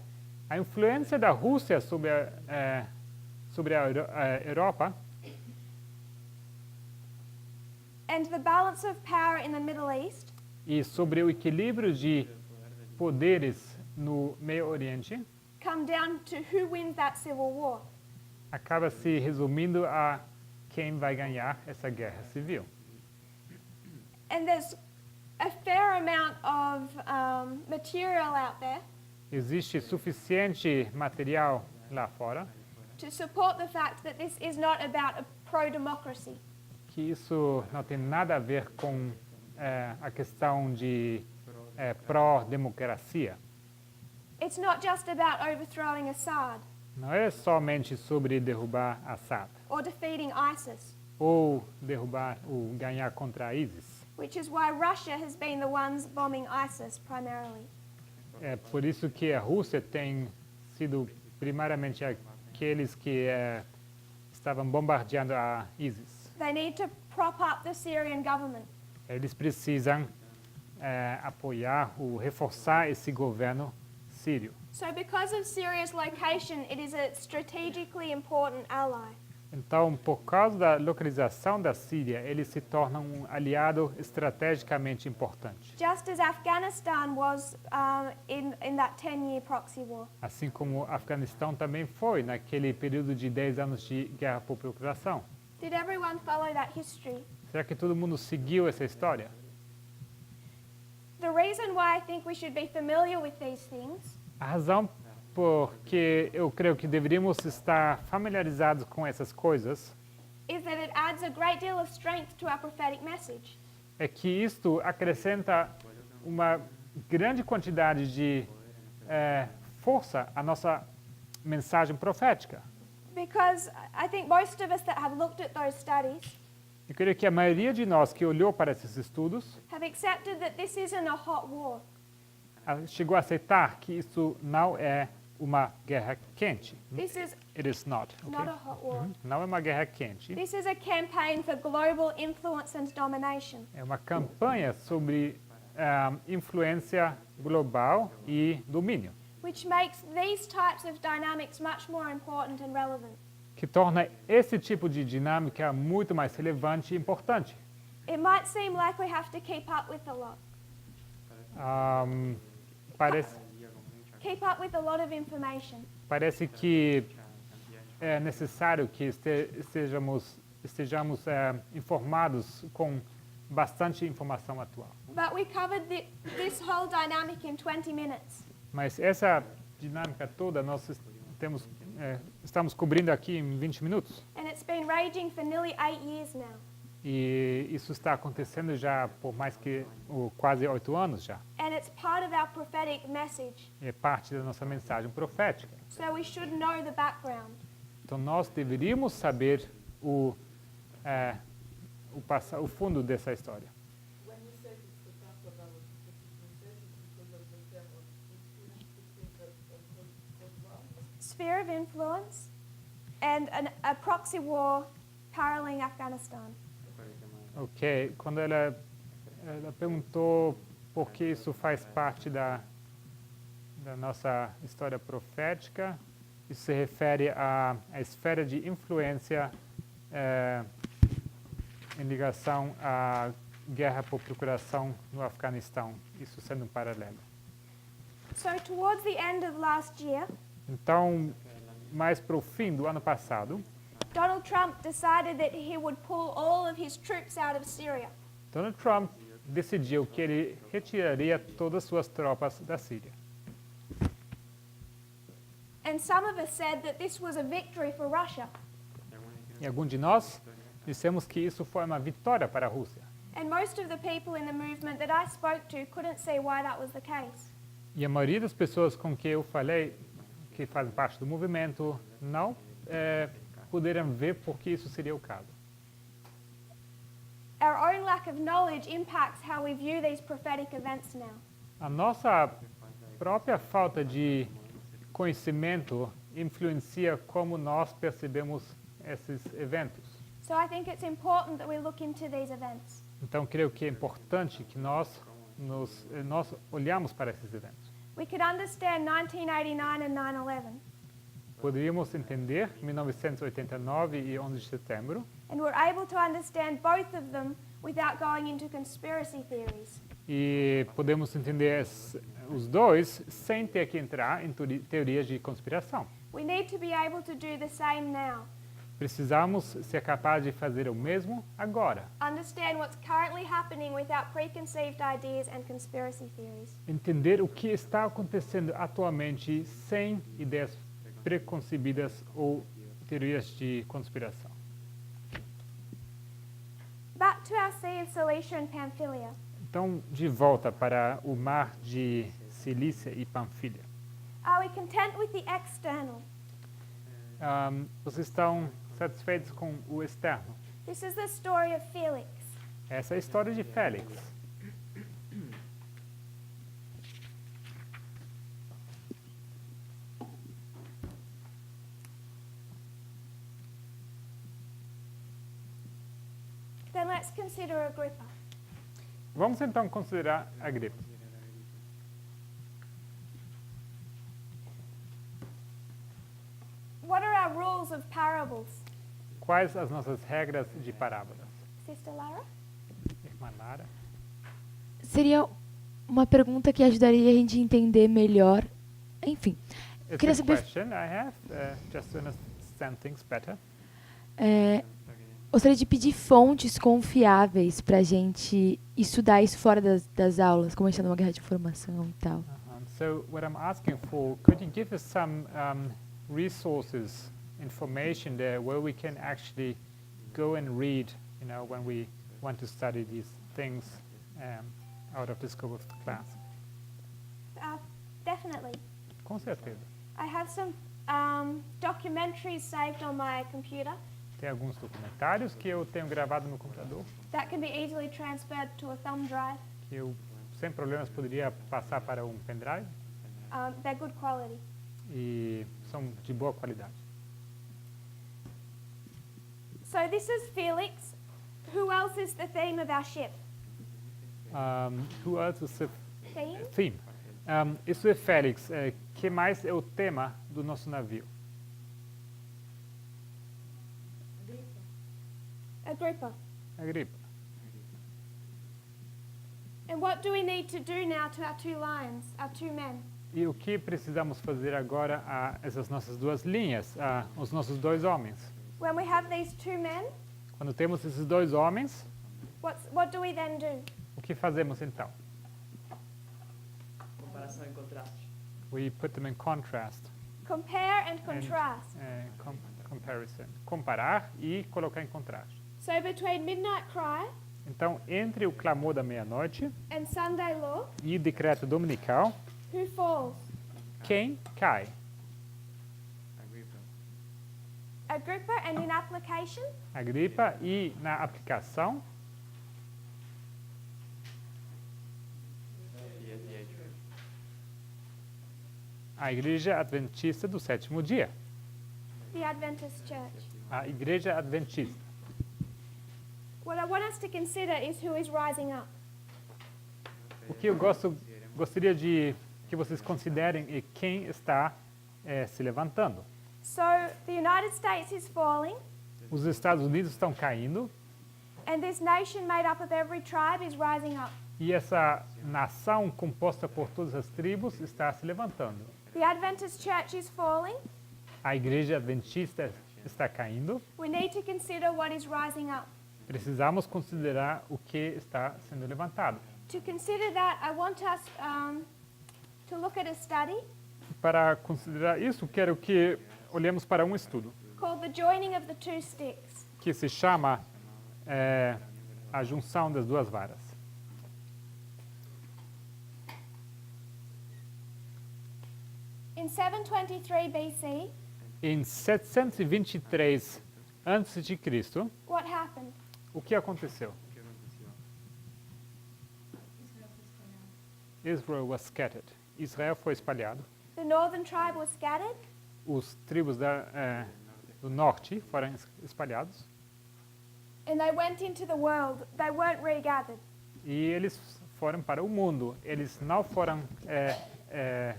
A influência da Rússia sobre a Europa and the balance of power in the Middle East e sobre o equilíbrio de poderes no Meio Oriente come down to who wins that civil war. acaba se resumindo a quem vai ganhar essa guerra civil. And there's a fair amount of material out there Existe suficiente material lá fora to support the fact that this is not about a pro-democracy. que isso não tem nada a ver com a questão de pró-democracia. It's not just about overthrowing Assad Não é somente sobre derrubar Assad or defeating ISIS, ou derrubar ou ganhar contra a ISIS. which is why Russia has been the ones bombing ISIS primarily. É por isso que a Rússia tem sido primariamente aqueles que estavam bombardeando a ISIS. They need to prop up the Syrian government. Eles precisam apoiar ou reforçar esse governo sírio. So because of Syria's location, it is a strategically important ally. Então, por causa da localização da Síria, ele se torna um aliado estrategicamente importante. Just as Afghanistan was in that 10-year proxy war. Assim como o Afeganistão também foi naquele período de 10 anos de guerra por procuração. Did everyone follow that history? Será que todo mundo seguiu essa história? The reason why I think we should be familiar with these things A razão porque eu creio que deveríamos estar familiarizados com essas coisas is that it adds a great deal of strength to our prophetic message. é que isto acrescenta uma grande quantidade de força à nossa mensagem profética. Because I think most of us that have looked at those studies Eu creio que a maioria de nós que olhou para esses estudos have accepted that this isn't a hot war. chegou a aceitar que isso não é uma guerra quente. This is It is not. not a Okay? hot war. Não é uma guerra quente. This is a campaign for global influence and domination. É uma campanha sobre influência global e domínio, Which makes these types of dynamics much more important and relevant. que torna esse tipo de dinâmica muito mais relevante e importante. It might seem like we have to keep up with a lot. Parece, Keep up with a lot of information. parece que é necessário que estejamos informados com bastante informação atual. But we covered this whole dynamic in 20 minutes. Mas essa dinâmica toda estamos cobrindo aqui em 20 minutos. And it's been raging for nearly 8 years now. E isso está acontecendo já por quase 8 anos já. And it's part of our prophetic message. É parte da nossa mensagem profética. So we should know the background. Então nós deveríamos saber o fundo dessa história. Sphere of influence and a proxy war paralleling Afghanistan. Ok, quando ela perguntou por que isso faz parte da nossa história profética, isso se refere à esfera de influência em ligação à guerra por procuração no Afeganistão, isso sendo um paralelo. So towards the end of last year, Então, mais para o fim do ano passado, Donald Trump decided that he would pull all of his troops out of Syria. Donald Trump decidiu que ele retiraria todas suas tropas da Síria. And some of us said that this was a victory for Russia. E alguns de nós dissemos que isso foi uma vitória para a Rússia. And most of the people in the movement that I spoke to couldn't see why that was the case. E a maioria das pessoas com quem eu falei, que fazem parte do movimento, não puderam ver por que isso seria o caso. Our own lack of knowledge impacts how we view these prophetic events now. A nossa própria falta de conhecimento influencia como nós percebemos esses eventos. So I think it's important that we look into these events. Então, creio que é importante que nós olhamos para esses eventos. We could understand 1989 and 9/11, Poderíamos entender 1989 e 11 de setembro, and we're able to understand both of them without going into conspiracy theories. e podemos entender os dois sem ter que entrar em teorias de conspiração. We need to be able to do the same now. Precisamos ser capazes de fazer o mesmo agora. Understand what's currently happening without preconceived ideas and conspiracy theories. Entender o que está acontecendo atualmente sem ideias preconcebidas ou teorias de conspiração. Back to our Sea of Cilicia and Pamphylia. Então, de volta para o mar de Cilícia e Panfilha. Are we content with the external? Vocês estão satisfeitos com o externo? This is the story of Felix. Essa é a história de Félix. Then let's consider Agrippa. Vamos então considerar Agripa. What are our rules of parables? Quais as nossas regras de parábolas? Sister Lara? Irmã Lara? Seria uma pergunta que ajudaria a gente a entender melhor. Enfim, It's queria a saber, question I have, just to understand things better. gostaria de pedir fontes confiáveis para a gente estudar isso fora das aulas, como a gente está numa guerra de informação e tal. So what I'm asking for, could you give us some resources, information there where we can actually go and read, when we want to study these things out of the scope of the class? Definitely. Com certeza. I have some documentaries saved on my computer. Tem alguns documentários que eu tenho gravado no computador, that can be easily transferred to a thumb drive. que eu sem problemas poderia passar para um pendrive They're good quality. e são de boa qualidade. So this is Felix. Who else is the theme of our ship? Who else is the Theme? theme? Isso é Félix. Que mais é o tema do nosso navio? Agrippa. Agripa. And what do we need to do now to our two lions, our two men? E o que precisamos fazer agora a essas nossas duas linhas, os nossos dois homens? When we have these two men, Quando temos esses dois homens, what do we then do? o que fazemos então? Comparação em contraste. We put them in contrast. Compare and contrast. Comparison. Comparar e colocar em contraste. So between Midnight Cry Então, entre o clamor da meia-noite and Sunday Law, e o decreto dominical, who falls? quem cai? Agrippa, and in application, Agripa, e na aplicação, a Igreja Adventista do Sétimo Dia. the Adventist Church. A Igreja Adventista. What I want us to consider is who is rising up. O que eu gostaria de que vocês considerem é quem está se levantando. So the United States is falling, Os Estados Unidos estão caindo and this nation made up of every tribe is rising up. e essa nação composta por todas as tribos está se levantando. The Adventist Church is falling. A Igreja Adventista está caindo. We need to consider what is rising up. Precisamos considerar o que está sendo levantado. To consider that, I want us to look at a study Para considerar isso, quero que olhemos para um estudo called The Joining of the Two Sticks. que se chama A Junção das Duas Varas. In 723 BC, Em 723 a.C., what happened? o que aconteceu? Israel was scattered. Israel foi espalhado. The northern tribe was scattered, Os tribos do norte foram espalhados and they went into the world. They weren't regathered. e eles foram para o mundo. Eles não foram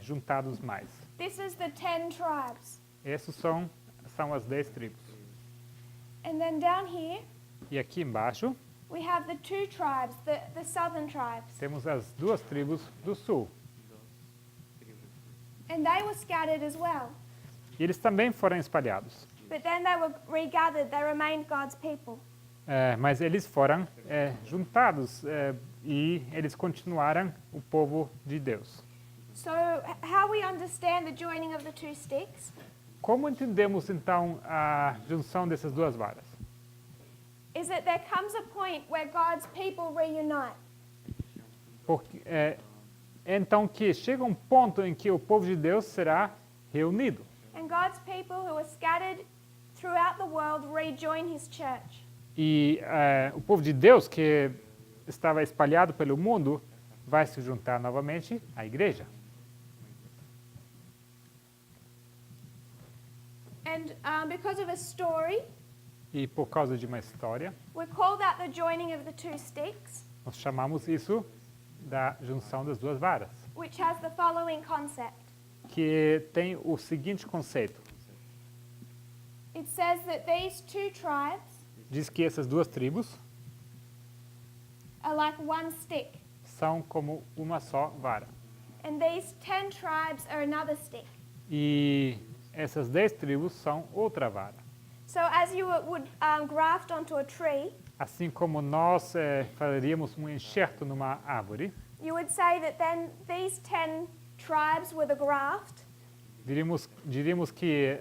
juntados mais. This is the 10 tribes. Essas são as 10 tribos. And then down here, E aqui embaixo we have the two tribes, the southern tribes. temos as duas tribos do sul. And they were scattered as well. E eles também foram espalhados. But then they were regathered. They remained God's people. Mas eles foram juntados e eles continuaram o povo de Deus. So, how we understand the joining of the two sticks Como entendemos então a junção dessas duas varas? is that there comes a point where God's people reunite. Porque, então que chega um ponto em que o povo de Deus será reunido. And God's people who are scattered throughout the world rejoin his church. E o povo de Deus que estava espalhado pelo mundo vai se juntar novamente à igreja. And because of a story, E por causa de uma história, we call that the joining of the two sticks, nós chamamos isso da junção das duas varas, which has the following concept. que tem o seguinte conceito. It says that these two tribes Diz que essas duas tribos are like one stick, são como uma só vara. and these 10 tribes are another stick. E essas 10 tribos são outra vara. So as you would graft onto a tree, Assim como nós faríamos um enxerto numa árvore, you would say that then these 10 tribes were the graft, diríamos que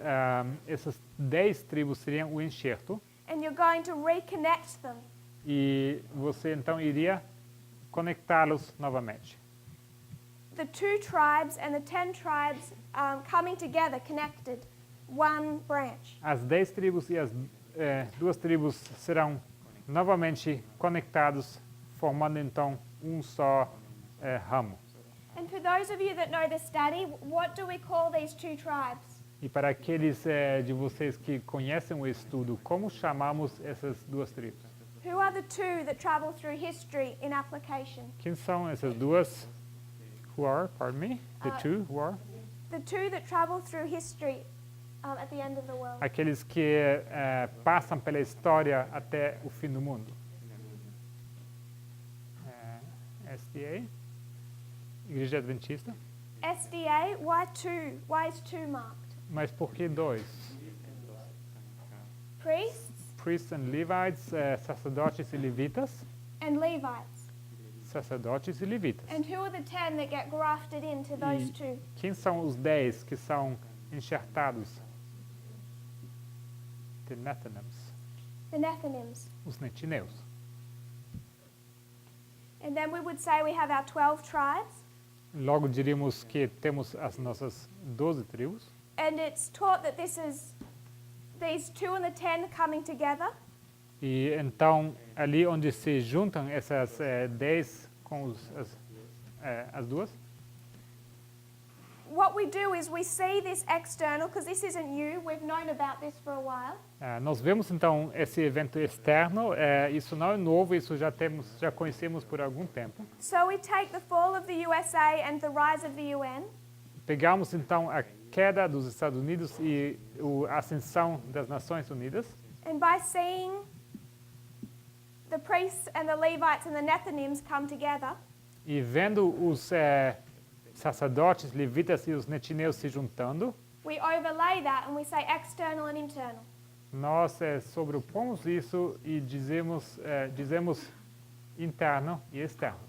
essas 10 tribos seriam o enxerto and you're going to reconnect them. e você então iria conectá-los novamente. The two tribes and the 10 tribes coming together, connected, one branch. As 10 tribos e as duas tribos serão novamente conectados, formando então só ramo. And for those of you that know the study, what do we call these two tribes? E para aqueles de vocês que conhecem o estudo, como chamamos essas duas tribos? Who are the two that travel through history in application? Quem são essas duas? Who are, pardon me? The two who are? The two that travel through history at the end of the world. Aqueles que passam pela história até o fim do mundo. SDA, Igreja Adventista. SDA, why two? Why is two marked? Mas por que dois? Priests Priests and Levites, sacerdotes e levitas. and Levites. Sacerdotes e levitas. And who are the 10 that get grafted into those two? Quem são os 10 que são enxertados? The Nethinims, The Nethinims. os netineus. And then we would say we have our 12 tribes. Logo diríamos que temos as nossas 12 tribos. And it's taught that this is these 2 and the 10 coming together. E então, ali onde se juntam essas 10 com as duas, What we do is we see this external, because this isn't new, we've known about this for a while. nós vemos então esse evento externo. Isso não é novo, isso já conhecemos por algum tempo. So we take the fall of the USA and the rise of the UN, Pegamos então a queda dos Estados Unidos e a ascensão das Nações Unidas. and by seeing the priests and the Levites and the Nethinims come together, E vendo os sacerdotes, levitas e os netineus se juntando, we overlay that and we say external and internal. nós sobrepomos isso e dizemos interno e externo.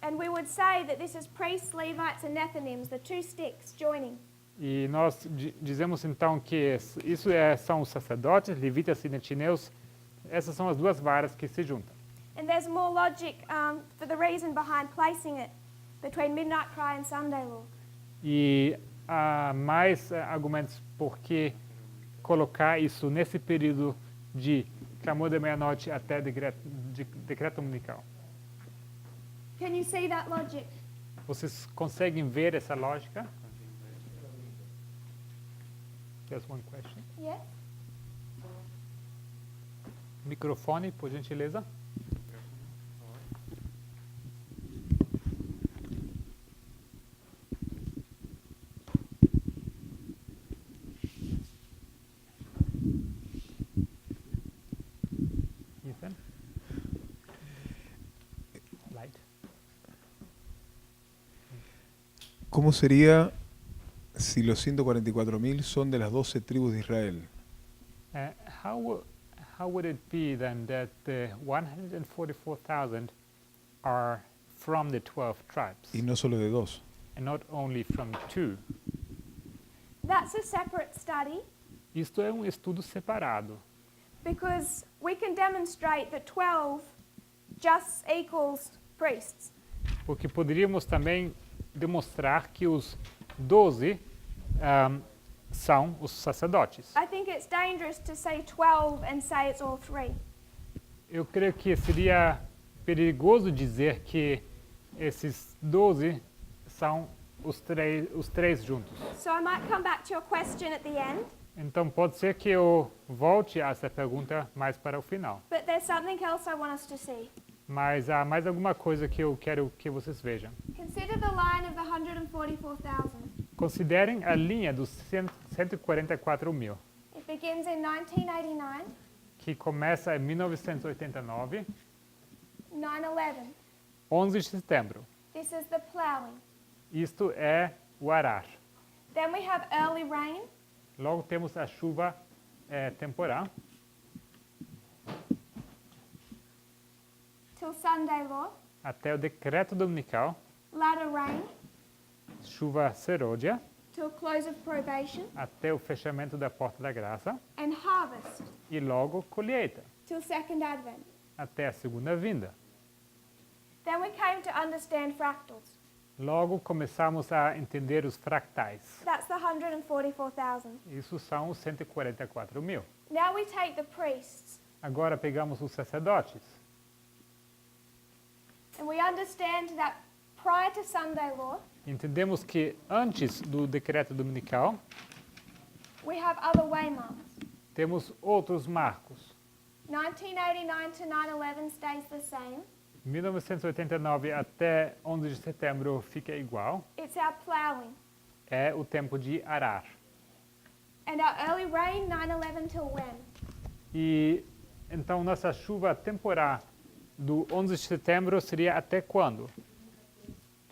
And we would say that this is priests, Levites, and Nethinims, the two sticks joining. E nós dizemos então que isso são os sacerdotes, levitas e netineus. Essas são as duas varas que se juntam. And there's more logic for the reason behind placing it between Midnight Cry and Sunday Law. E há mais argumentos por que colocar isso nesse período de clamor da meia-noite até decreto dominical. Can you see that logic? Vocês conseguem ver essa lógica? Just one question. Yes? Microfone, por gentileza. Ethan? Light. ¿Cómo sería si los 144.000 son de las 12 tribus de Israel? How would it be then that the 144,000 are from the 12 tribes Y no solo de dos. and not only from 2? That's a separate study Isto é estudo separado, because we can demonstrate that 12 just equals priests. porque poderíamos também demonstrar que os 12 são os sacerdotes. I think it's dangerous to say 12 and say it's all 3. Eu creio que seria perigoso dizer que esses 12 são os três juntos. So I might come back to your question at the end, Então pode ser que eu volte a essa pergunta mais para o final. but there's something else I want us to see. Mas há mais alguma coisa que eu quero que vocês vejam. Consider the line of the 144,000. Considerem a linha dos 144 mil, It begins in 1989, que começa em 1989, 9/11. 11 de setembro. This is the plowing. Isto é o arar. Then we have early rain, Logo temos a chuva temporal, till Sunday Law, até o decreto dominical, latter rain, chuva serôdia, till close of probation, até o fechamento da porta da graça, and harvest, e logo colheita, till second advent. até a segunda vinda. Then we came to understand fractals. Logo começamos a entender os fractais. That's the 144,000. Isso são os 144 mil. Now we take the priests, Agora pegamos os sacerdotes. and we understand that prior to Sunday law, Entendemos que antes do decreto dominical, we have other waymarks. temos outros marcos. 1989 to 9/11 stays the same. 1989 até 11 de setembro fica igual. It's our ploughing. É o tempo de arar. And our early rain, 9/11 till when? E então nossa chuva temporal do 11 de setembro seria até quando?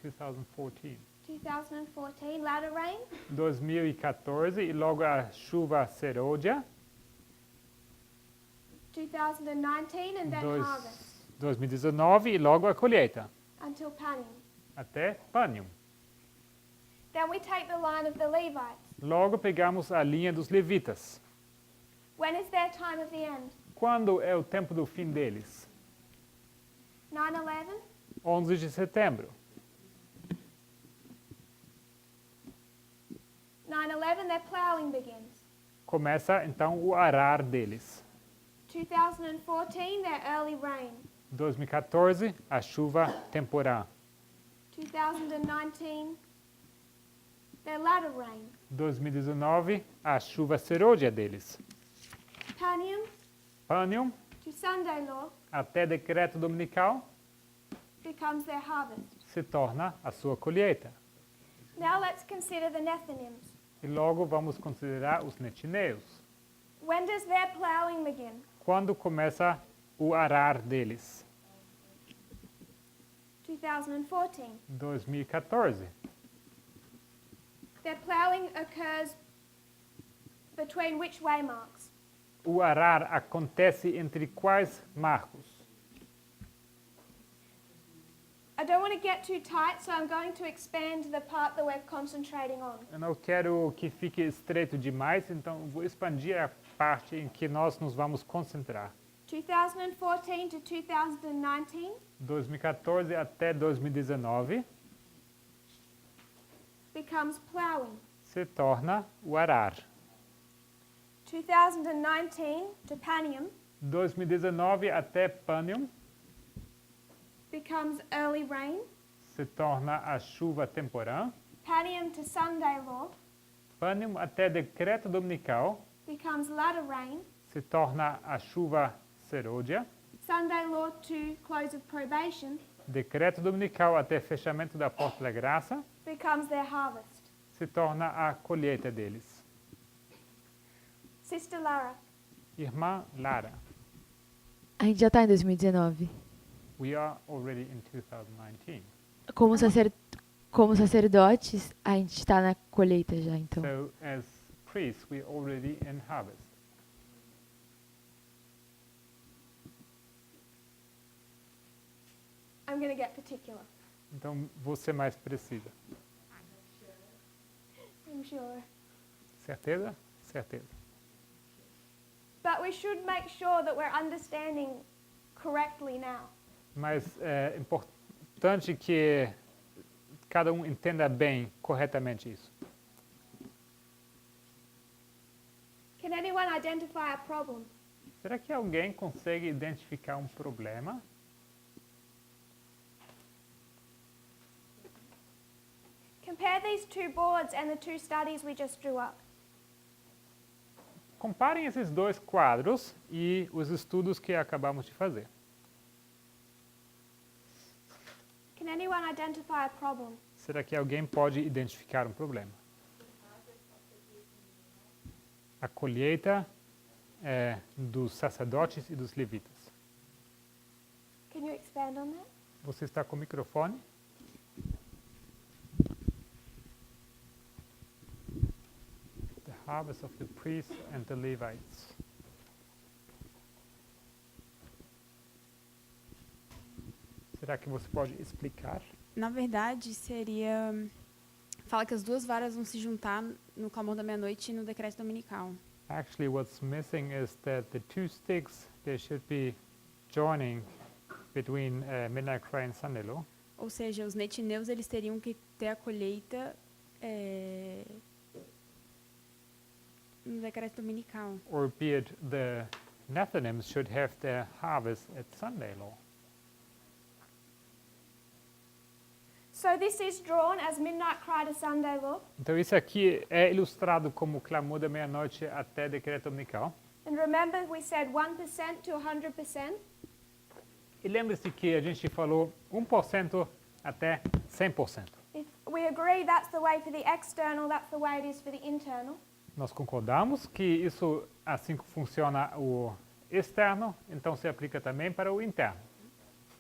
2014. 2014, latter rain. 2014 e logo a chuva serôdia. 2019 and then harvest 2019 e logo a colheita. until Panim. Até Pânium. Then we take the line of the Levites. Logo pegamos a linha dos levitas. When is their time of the end? Quando é o tempo do fim deles? 9/11? 11 de setembro. 9/11, their ploughing begins. Começa então o arar deles. 2014, their early rain. 2014, a chuva temporã. 2019, their latter rain. 2019, a chuva serôdia deles. Panim Pânium, to Sunday law até decreto dominical, becomes their harvest. se torna a sua colheita. Now let's consider the Nethinims. E logo vamos considerar os netineus. When does their ploughing begin? Quando começa o arar deles? 2014. 2014. Their ploughing occurs between which waymarks? O arar acontece entre quais marcos? I don't want to get too tight, so I'm going to expand the part that we're concentrating on. Eu não quero que fique estreito demais, então vou expandir a parte em que nós nos vamos concentrar. 2014 to 2019 2014 até 2019 becomes ploughing. se torna o arar. 2019 to Panim 2019 até Pânium becomes early rain. se torna a chuva temporã. Panim to Sunday law Pânium até decreto dominical becomes latter rain. se torna a chuva serôdia. Sunday law to close of probation Decreto dominical até fechamento da porta da graça becomes their harvest. se torna a colheita deles. Sister Lara, Irmã Lara, A gente já está em 2019. we are already in 2019. Como sacerdotes, a gente está na colheita já, então. So as priests, we already in harvest. I'm going to get particular, Então vou ser mais precisa. I'm sure. Certeza? Certeza. But we should make sure that we're understanding correctly now. Mas é importante que cada entenda bem, corretamente isso. Can anyone identify a problem? Será que alguém consegue identificar um problema? Compare these two boards and the two studies we just drew up. Comparem esses dois quadros e os estudos que acabamos de fazer. Can anyone identify a problem? Será que alguém pode identificar um problema? A colheita dos sacerdotes e dos levitas. Can you expand on that? Você está com o microfone? The harvest of the priests and the Levites. Será que você pode explicar? Na verdade, seria. Fala que as duas varas vão se juntar no clamor da meia-noite e no decreto dominical. Actually, what's missing is that the two sticks, they should be joining between Midnight Cry and Sunday Law. Ou seja, os netineus eles teriam que ter a colheita no decreto dominical. or be it the Nethinims should have their harvest at Sunday law. So this is drawn as midnight cry to Sunday law. Então isso aqui é ilustrado como clamor da meia-noite até decreto dominical. And remember, we said 1% to 100%. E lembre-se que a gente falou 1% até 100%. If we agree that's the way for the external, that's the way it is for the internal. Nós concordamos que isso assim que funciona o externo, então se aplica também para o interno.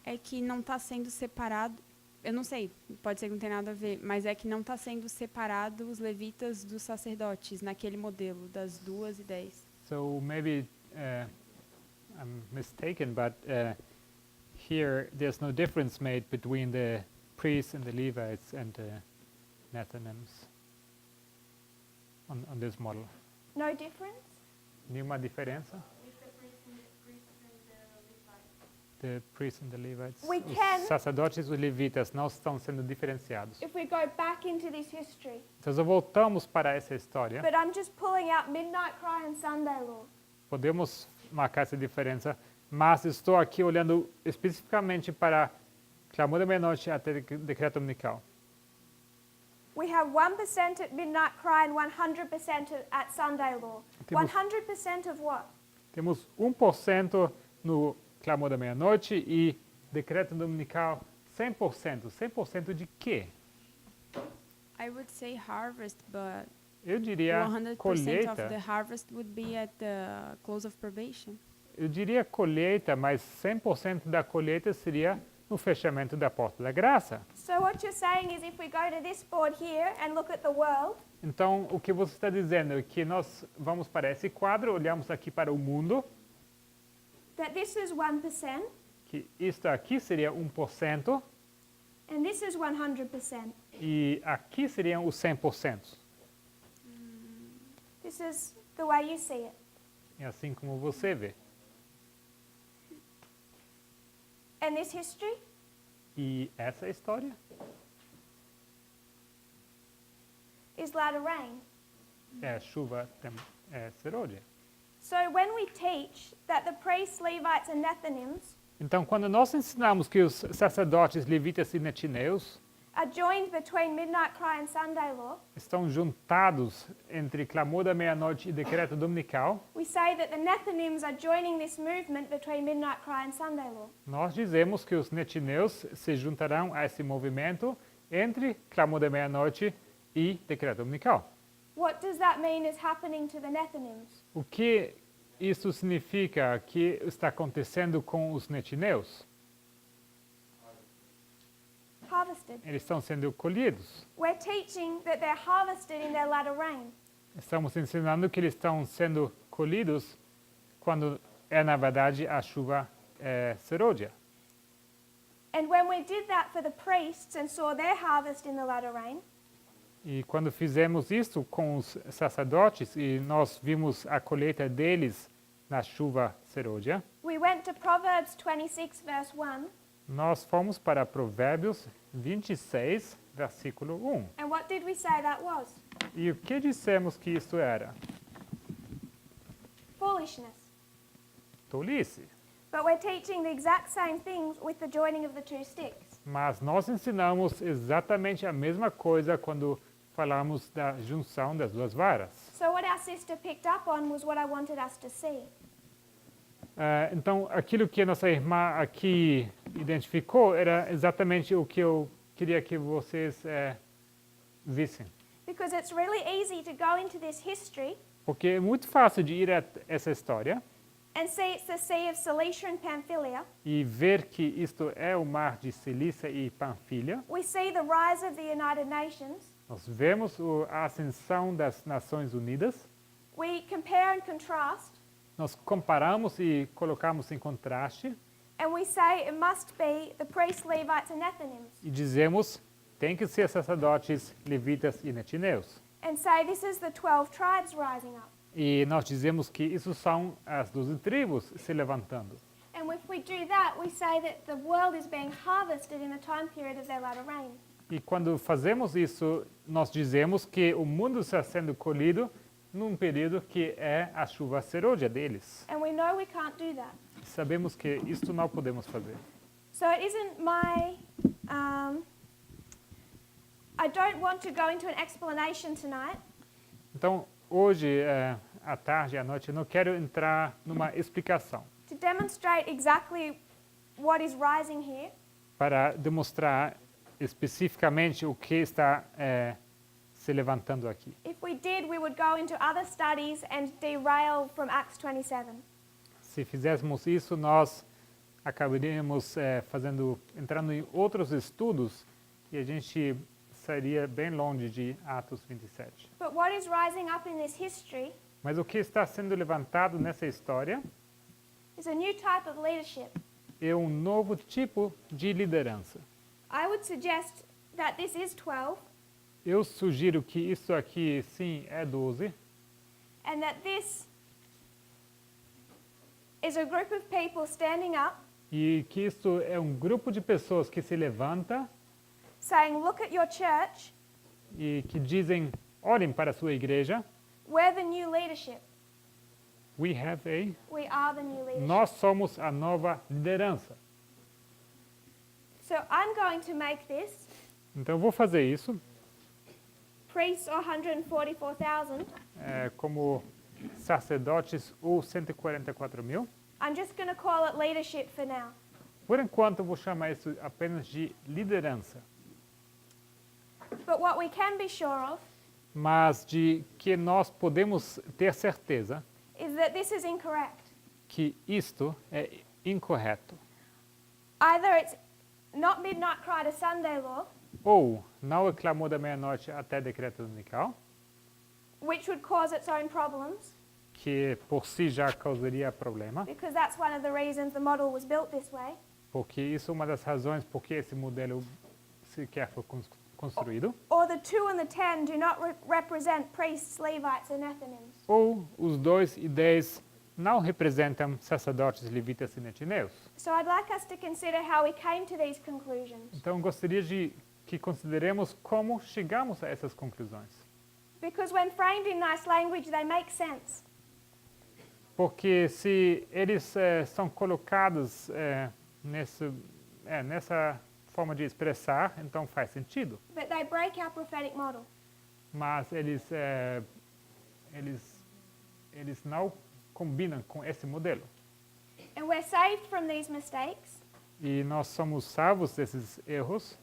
É que não está sendo separado, eu não sei, pode ser que não tenha nada a ver, mas é que não está sendo separado os levitas dos sacerdotes naquele modelo das 2 e 10. So maybe I'm mistaken, but here there's no difference made between the priests and the Levites and the Nethinims on this model. No difference? Nenhuma diferença? The priests and the Levites. We can- Os sacerdotes e os levitas não estão sendo diferenciados. If we go back into this history. Então, voltamos para essa história. But I'm just pulling out midnight cry and Sunday law. Podemos marcar essa diferença, mas estou aqui olhando especificamente para clamor da meia-noite até decreto dominical. We have 1% at midnight cry and 100% at Sunday law. Temos- 100% of what? Temos 1% no clamor da meia-noite e decreto dominical 100%. 100% de quê? I would say harvest, but Eu diria 100% of colheita. the harvest would be at the close of probation. Eu diria colheita, mas 100% da colheita seria no fechamento da porta da graça. So what you're saying is if we go to this board here and look at the world, Então, o que você está dizendo é que nós vamos para esse quadro, olhamos aqui para o mundo, that this is 1% que isto aqui seria 1% and this is 100%. e aqui seriam os 100%. This is the way you see it. É assim como você vê. And this history E essa história is latter rain. é chuva, é serôdia. So when we teach that the priests, Levites and Nethinims Então, quando nós ensinamos que os sacerdotes, levitas e netineus are joined between midnight cry and Sunday law, estão juntados entre clamor da meia-noite e decreto dominical, we say that the Nethinims are joining this movement between midnight cry and Sunday law. nós dizemos que os netineus se juntarão a esse movimento entre clamor da meia-noite e decreto dominical. What does that mean is happening to the Nethinims? O que isso significa que está acontecendo com os netineus? Harvested. Eles estão sendo colhidos. We're teaching that they're harvested in their latter rain. Estamos ensinando que eles estão sendo colhidos quando é, na verdade, a chuva serôdia. And when we did that for the priests and saw their harvest in the latter rain, E quando fizemos isso com os sacerdotes e nós vimos a colheita deles na chuva serôdia, we went to Proverbs 26, verse 1. nós fomos para Provérbios 26, versículo 1. And what did we say that was? E o que dissemos que isso era? Foolishness. Tolice. But we're teaching the exact same things with the joining of the two sticks. Mas nós ensinamos exatamente a mesma coisa quando falamos da junção das duas varas. So what our sister picked up on was what I wanted us to see. Então, aquilo que a nossa irmã aqui identificou era exatamente o que eu queria que vocês vissem. Because it's really easy to go into this history Porque é muito fácil de ir a essa história and see it's the Sea of Cilicia and Pamphylia. e ver que isto é o mar de Cilícia e Panfilha. We see the rise of the United Nations. Nós vemos a ascensão das Nações Unidas. We compare and contrast. Nós comparamos e colocamos em contraste And we say it must be the priests, Levites and Nethinims. e dizemos tem que ser sacerdotes, levitas e netineus. And say this is the 12 tribes rising up. E nós dizemos que isso são as 12 tribos se levantando. And if we do that, we say that the world is being harvested in the time period of their latter rain. E quando fazemos isso, nós dizemos que o mundo está sendo colhido num período que é a chuva serôdia deles. And we know we can't do that. Sabemos que isto não podemos fazer. So it isn't my. I don't want to go into an explanation tonight. Então, hoje, à tarde e à noite, eu não quero entrar numa explicação To demonstrate exactly what is rising here, para demonstrar especificamente o que está se levantando aqui. if we did, we would go into other studies and derail from Acts 27. Se fizéssemos isso, nós acabaríamos entrando em outros estudos e a gente sairia bem longe de Atos 27. But what is rising up in this history Mas o que está sendo levantado nessa história is a new type of leadership. é um novo tipo de liderança. I would suggest that this is 12 Eu sugiro que isso aqui, sim, é 12, and that this is a group of people standing up e que isso é um grupo de pessoas que se levanta saying, look at your church, e que dizem, olhem para a sua igreja, we're the new leadership. we have a, We are the new leadership. nós somos a nova liderança. So I'm going to make this Então eu vou fazer isso priests or 144,000. como sacerdotes ou 144 mil. I'm just going to call it leadership for now. Por enquanto eu vou chamar isso apenas de liderança, But what we can be sure of mas de que nós podemos ter certeza is that this is incorrect. que isto é incorreto. Either it's not midnight cry to Sunday law, Ou não é clamor da meia-noite até decreto dominical, which would cause its own problems, que por si já causaria problema, because that's one of the reasons the model was built this way. porque isso é uma das razões por que esse modelo sequer foi construído. Or the 2 and the 10 do not represent priests, Levites, and Nethinims. Ou os 2 e 10 não representam sacerdotes, levitas e netineus. So I'd like us to consider how we came to these conclusions. Então gostaria de que consideremos como chegamos a essas conclusões. Because when framed in nice language, they make sense. Porque se eles são colocados nessa forma de expressar, então faz sentido. But they break our prophetic model. Mas eles não combinam com esse modelo. And we're saved from these mistakes E nós somos salvos desses erros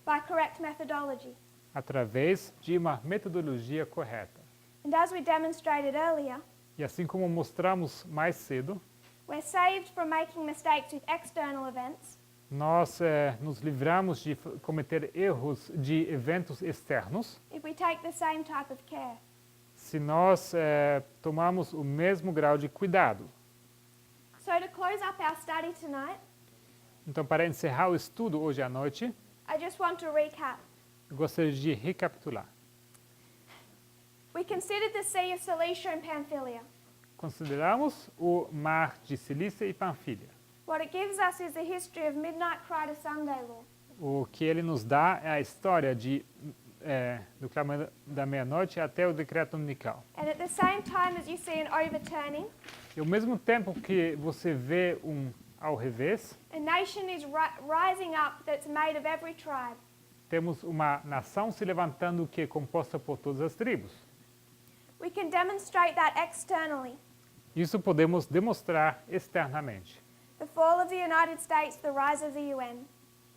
by correct methodology. através de uma metodologia correta. And as we demonstrated earlier, E assim como mostramos mais cedo, we're saved from making mistakes with external events nós nos livramos de cometer erros de eventos externos if we take the same type of care. se nós tomamos o mesmo grau de cuidado. So to close up our study tonight, Então, para encerrar o estudo hoje à noite, I just want to recap. eu gostaria de recapitular. We considered the Sea of Cilicia and Pamphylia. Consideramos o mar de Cilícia e Panfilha. What it gives us is the history of midnight cry to Sunday law. O que ele nos dá é a história do clamor da meia-noite até o decreto dominical. And at the same time as you see an overturning, E ao mesmo tempo que você vê ao revés, a nation is rising up that's made of every tribe. temos uma nação se levantando que é composta por todas as tribos. We can demonstrate that externally. Isso podemos demonstrar externamente. The fall of the United States, the rise of the UN.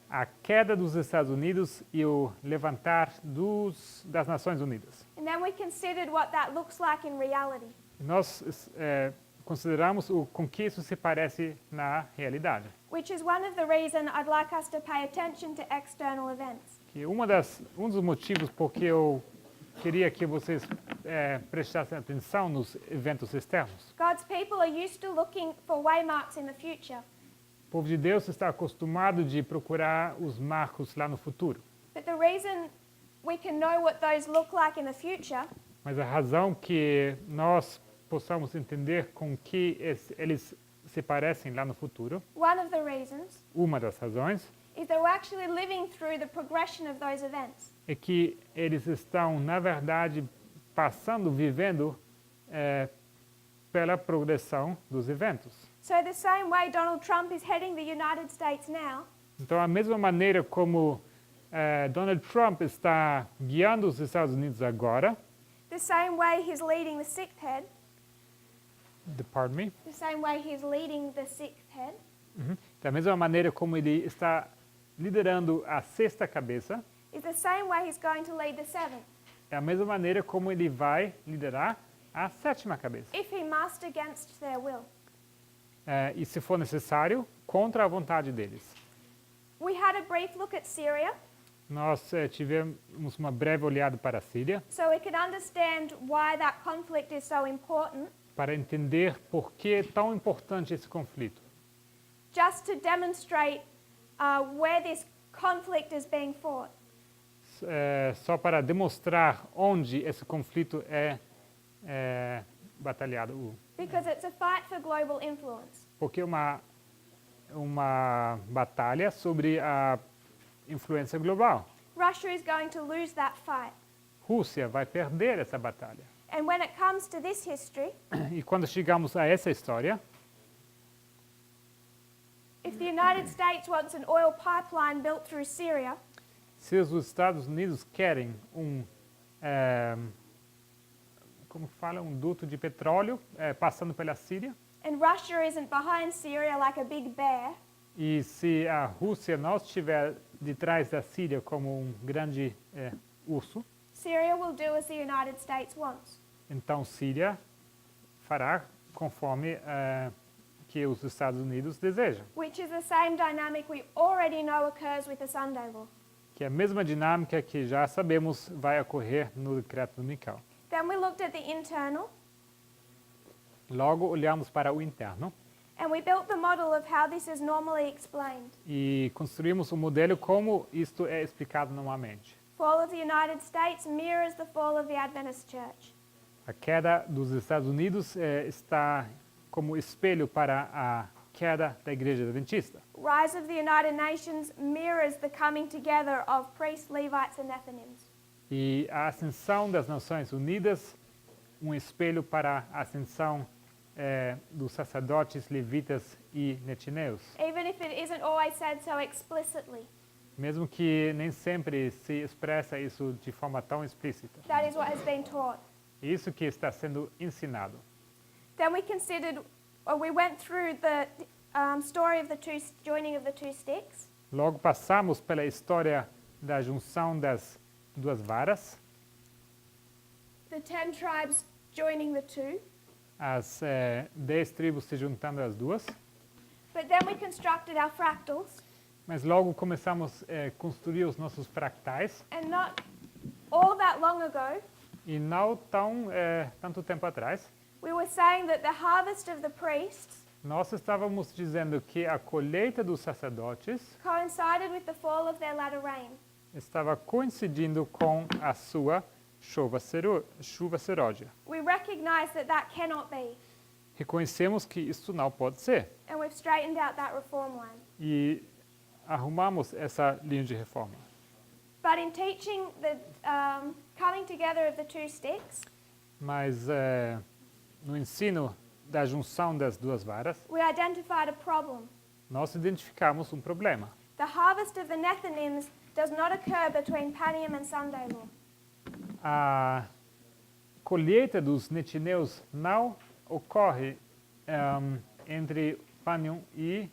A queda dos Estados Unidos e o levantar das Nações Unidas. And then we considered what that looks like in reality. E nós consideramos com que isso se parece na realidade. Which is one of the reasons I'd like us to pay attention to external events. Que um dos motivos por que eu queria que vocês prestassem atenção nos eventos externos. God's people are used to looking for waymarks in the future. O povo de Deus está acostumado de procurar os marcos lá no futuro. But the reason we can know what those look like in the future Mas a razão que nós possamos entender com que eles se parecem lá no futuro, one of the reasons uma das razões, is that we're actually living through the progression of those events. é que eles estão, na verdade, passando, vivendo pela progressão dos eventos. So the same way Donald Trump is heading the United States now, Então, a mesma maneira como Donald Trump está guiando os Estados Unidos agora, the same way he's leading the sixth head, pardon me, the same way he's leading the sixth head, da mesma maneira como ele está liderando a sexta cabeça, is the same way he's going to lead the seventh, é a mesma maneira como ele vai liderar a sétima cabeça. if he must against their will. E, se for necessário, contra a vontade deles. We had a brief look at Syria, Nós tivemos uma breve olhada para a Síria so we could understand why that conflict is so important, para entender por que é tão importante esse conflito. just to demonstrate where this conflict is being fought. Só para demonstrar onde esse conflito é batalhado. Because it's a fight for global influence. Porque é uma batalha sobre a influência global. Russia is going to lose that fight. Rússia vai perder essa batalha. And when it comes to this history, E quando chegamos a essa história, if the United States wants an oil pipeline built through Syria, se os Estados Unidos querem como fala, um duto de petróleo passando pela Síria, and Russia isn't behind Syria like a big bear, e se a Rússia não estiver de trás da Síria como um grande urso, Syria will do as the United States wants. então Síria fará conforme que os Estados Unidos desejam. Which is the same dynamic we already know occurs with the Sunday Law. Que é a mesma dinâmica que já sabemos vai ocorrer no decreto dominical. Then we looked at the internal, Logo, olhamos para o interno and we built the model of how this is normally explained. e construímos um modelo como isto é explicado normalmente. Fall of the United States mirrors the fall of the Adventist Church. A queda dos Estados Unidos está como espelho para a queda da Igreja Adventista. Rise of the United Nations mirrors the coming together of priests, Levites, and Nethinims. E a ascensão das Nações Unidas, um espelho para a ascensão dos sacerdotes, levitas e netineus. Even if it isn't always said so explicitly, Mesmo que nem sempre se expressa isso de forma tão explícita. that is what has been taught. Isso que está sendo ensinado. Then we considered, or we went through the story of the joining of the two sticks. Logo passamos pela história da junção das duas varas, The 10 tribes joining the two. as 10 tribos se juntando às duas, But then we constructed our fractals, mas logo começamos a construir os nossos fractais, and not all that long ago, e não tanto tempo atrás, we were saying that the harvest of the priests nós estávamos dizendo que a colheita dos sacerdotes coincided with the fall of their latter rain. estava coincidindo com a sua chuva serôdia. We recognize that that cannot be, Reconhecemos que isso não pode ser and we've straightened out that reform line. e arrumamos essa linha de reforma. But in teaching the coming together of the two sticks, Mas no ensino da junção das duas varas, we identified a problem. nós identificamos um problema. The harvest of the Nethinims does not occur between Panium and Sunday Law. A colheita dos netineus não ocorre entre Panium e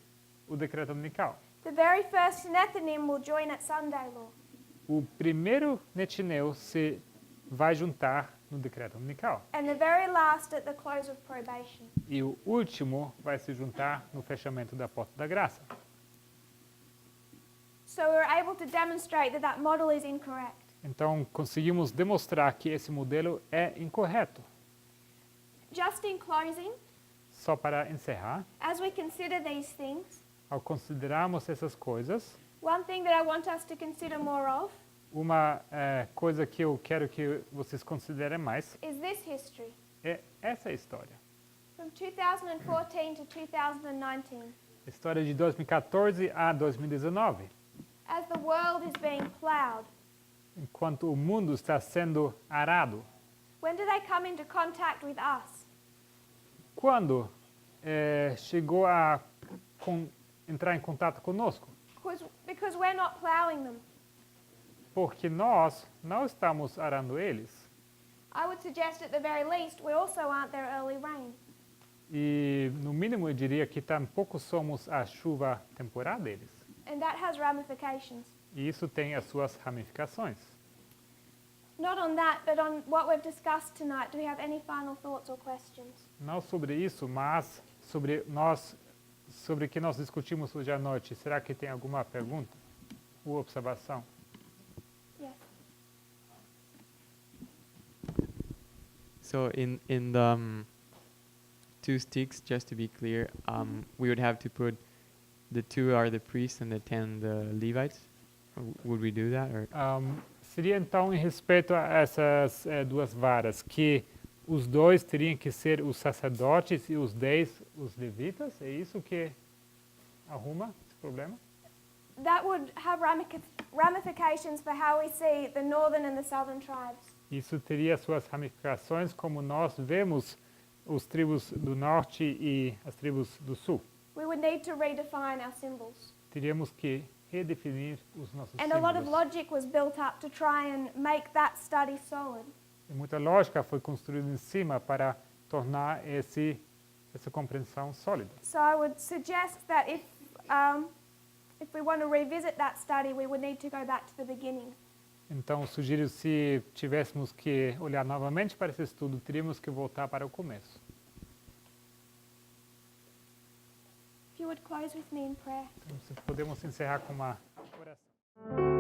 o decreto dominical. The very first Nethinim will join at Sunday Law. O primeiro netineu se vai juntar no decreto dominical And the very last at the close of probation. e o último vai se juntar no fechamento da porta da graça. So we were able to demonstrate that that model is incorrect. Então conseguimos demonstrar que esse modelo é incorreto. Just in closing, Só para encerrar, as we consider these things, ao considerarmos essas coisas, one thing that I want us to consider more of uma coisa que eu quero que vocês considerem mais is this history. é essa história. From 2014 to 2019, História de 2014 a 2019. as the world is being plowed, Enquanto o mundo está sendo arado, When do they come into contact with us? Quando chegou a entrar em contato conosco? Because we're not plowing them. Porque nós não estamos arando eles. I would suggest at the very least we also aren't their early rain. E, no mínimo, eu diria que tampouco somos a chuva temporal deles. And that has ramifications. E isso tem as suas ramificações. Not on that, but on what we've discussed tonight. Do we have any final thoughts or questions? Não sobre isso, mas sobre o que nós discutimos hoje à noite. Será que tem alguma pergunta ou observação? Yes. So in the two sticks, just to be clear, we would have to put the 2 are the priests and the 10 the Levites. Would we do that, or? Seria então em respeito a essas duas varas, que os 2 teriam que ser os sacerdotes e os 10 os levitas? É isso que arruma esse problema? That would have ramifications for how we see the northern and the southern tribes. Isso teria suas ramificações como nós vemos os tribos do norte e as tribos do sul. We would need to redefine our symbols. Teríamos que redefinir os nossos And a lot of símbolos. logic was built up to try and make that study solid. E muita lógica foi construída em cima para tornar essa compreensão sólida. So I would suggest that if we want to revisit that study, we would need to go back to the beginning. Então, sugiro se tivéssemos que olhar novamente para esse estudo, teríamos que voltar para o começo. If you would close with me in prayer. Então, se podemos encerrar com uma oração.